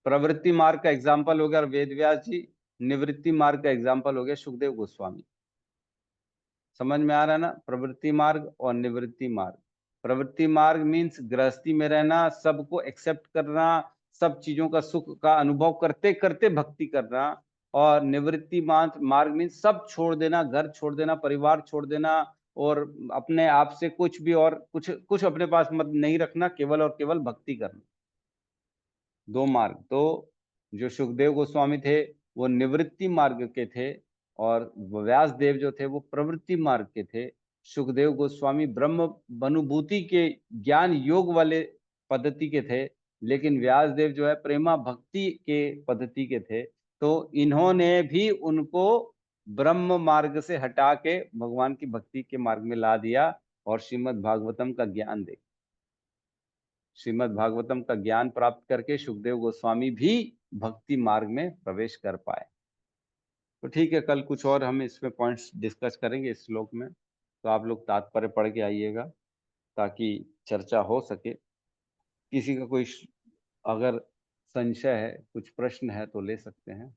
प्रवृत्ति मार्ग का एग्जाम्पल हो गया वेद व्यास जी, निवृत्ति मार्ग का एग्जाम्पल हो गया सुखदेव गोस्वामी। समझ में आ रहा है ना, प्रवृत्ति मार्ग और निवृत्ति मार्ग। प्रवृत्ति मार्ग मीन्स गृहस्थी में रहना, सबको एक्सेप्ट करना, सब चीजों का सुख का अनुभव करते करते भक्ति करना। और निवृत्ति मार्ग मीन्स सब छोड़ देना, घर छोड़ देना, परिवार छोड़ देना, और अपने आप से कुछ भी और कुछ अपने पास मत नहीं रखना, केवल और केवल भक्ति करना। 2 मार्ग। तो जो सुखदेव गोस्वामी थे वो निवृत्ति मार्ग के थे, और व्यास देव जो थे वो प्रवृत्ति मार्ग के थे। सुखदेव गोस्वामी ब्रह्म अनुभूति के ज्ञान योग वाले पद्धति के थे, लेकिन व्यास देव जो है प्रेमा भक्ति के पद्धति के थे। तो इन्होंने भी उनको ब्रह्म मार्ग से हटा के भगवान की भक्ति के मार्ग में ला दिया, और श्रीमद् भागवतम का ज्ञान दे, श्रीमद् भागवतम का ज्ञान प्राप्त करके सुखदेव गोस्वामी भी भक्ति मार्ग में प्रवेश कर पाए। तो ठीक है, कल कुछ और हम इसमें पॉइंट्स डिस्कस करेंगे इस श्लोक में, तो आप लोग तात्पर्य पढ़ के आइएगा ताकि चर्चा हो सके। किसी का कोई अगर संशय है, कुछ प्रश्न है तो ले सकते हैं।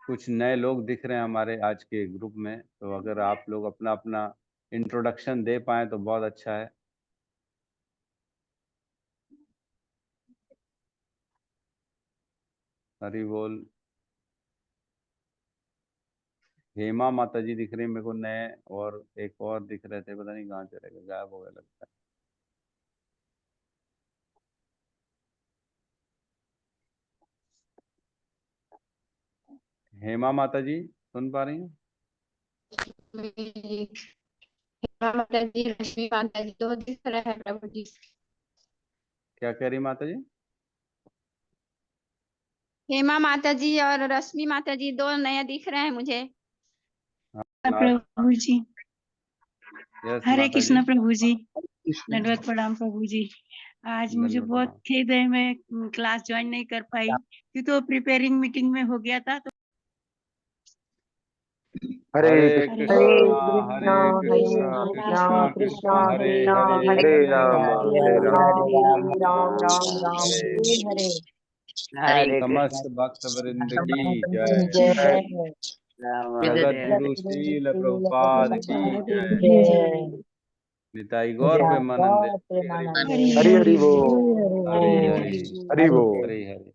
कुछ नए लोग दिख रहे हैं हमारे आज के ग्रुप में, तो अगर आप लोग अपना अपना इंट्रोडक्शन दे पाए तो बहुत अच्छा है। हरि बोल। हेमा माता जी दिख रही है मेरे को नए, और एक और दिख रहे थे, पता नहीं कहाँ चले गए, गायब हो गए लगता है। हेमा माता जी सुन पा रही हैं? माता जी, रश्मि माता जी तो दिख रहा है प्रभु जी। क्या कह रही माता जी? हेमा माता जी और रश्मि माता जी 2 नया दिख रहे हैं मुझे। प्रभु जी, यस हरे माता कृष्ण जी। प्रभु जी, दंडवत प्रणाम प्रभु जी। आज मुझे दंडवत बहुत प्रणाम। खेद है, मैं क्लास ज्वाइन नहीं कर पाई क्योंकि वो प्रिपेयरिंग मीटिंग में हो गया था। तो हरे हरे कृष्णा कृष्णा हरे हरे कृष्णा कृष्णा कृष्णा कृष्णा कृष्णा कृष्णा हरे हरे हरे हरे हरे राम हरे हरे राम राम हरे राम राम राम हरे हरे हरे समस्त भक्त वृंद की जय जय। जय जगत गुरु श्रील प्रभुपाद की जय। जय। निताई गौर प्रेमानंद गौर प्रेमानंद हरि हरि बोल हरि हरि हरि बोल हरि हरि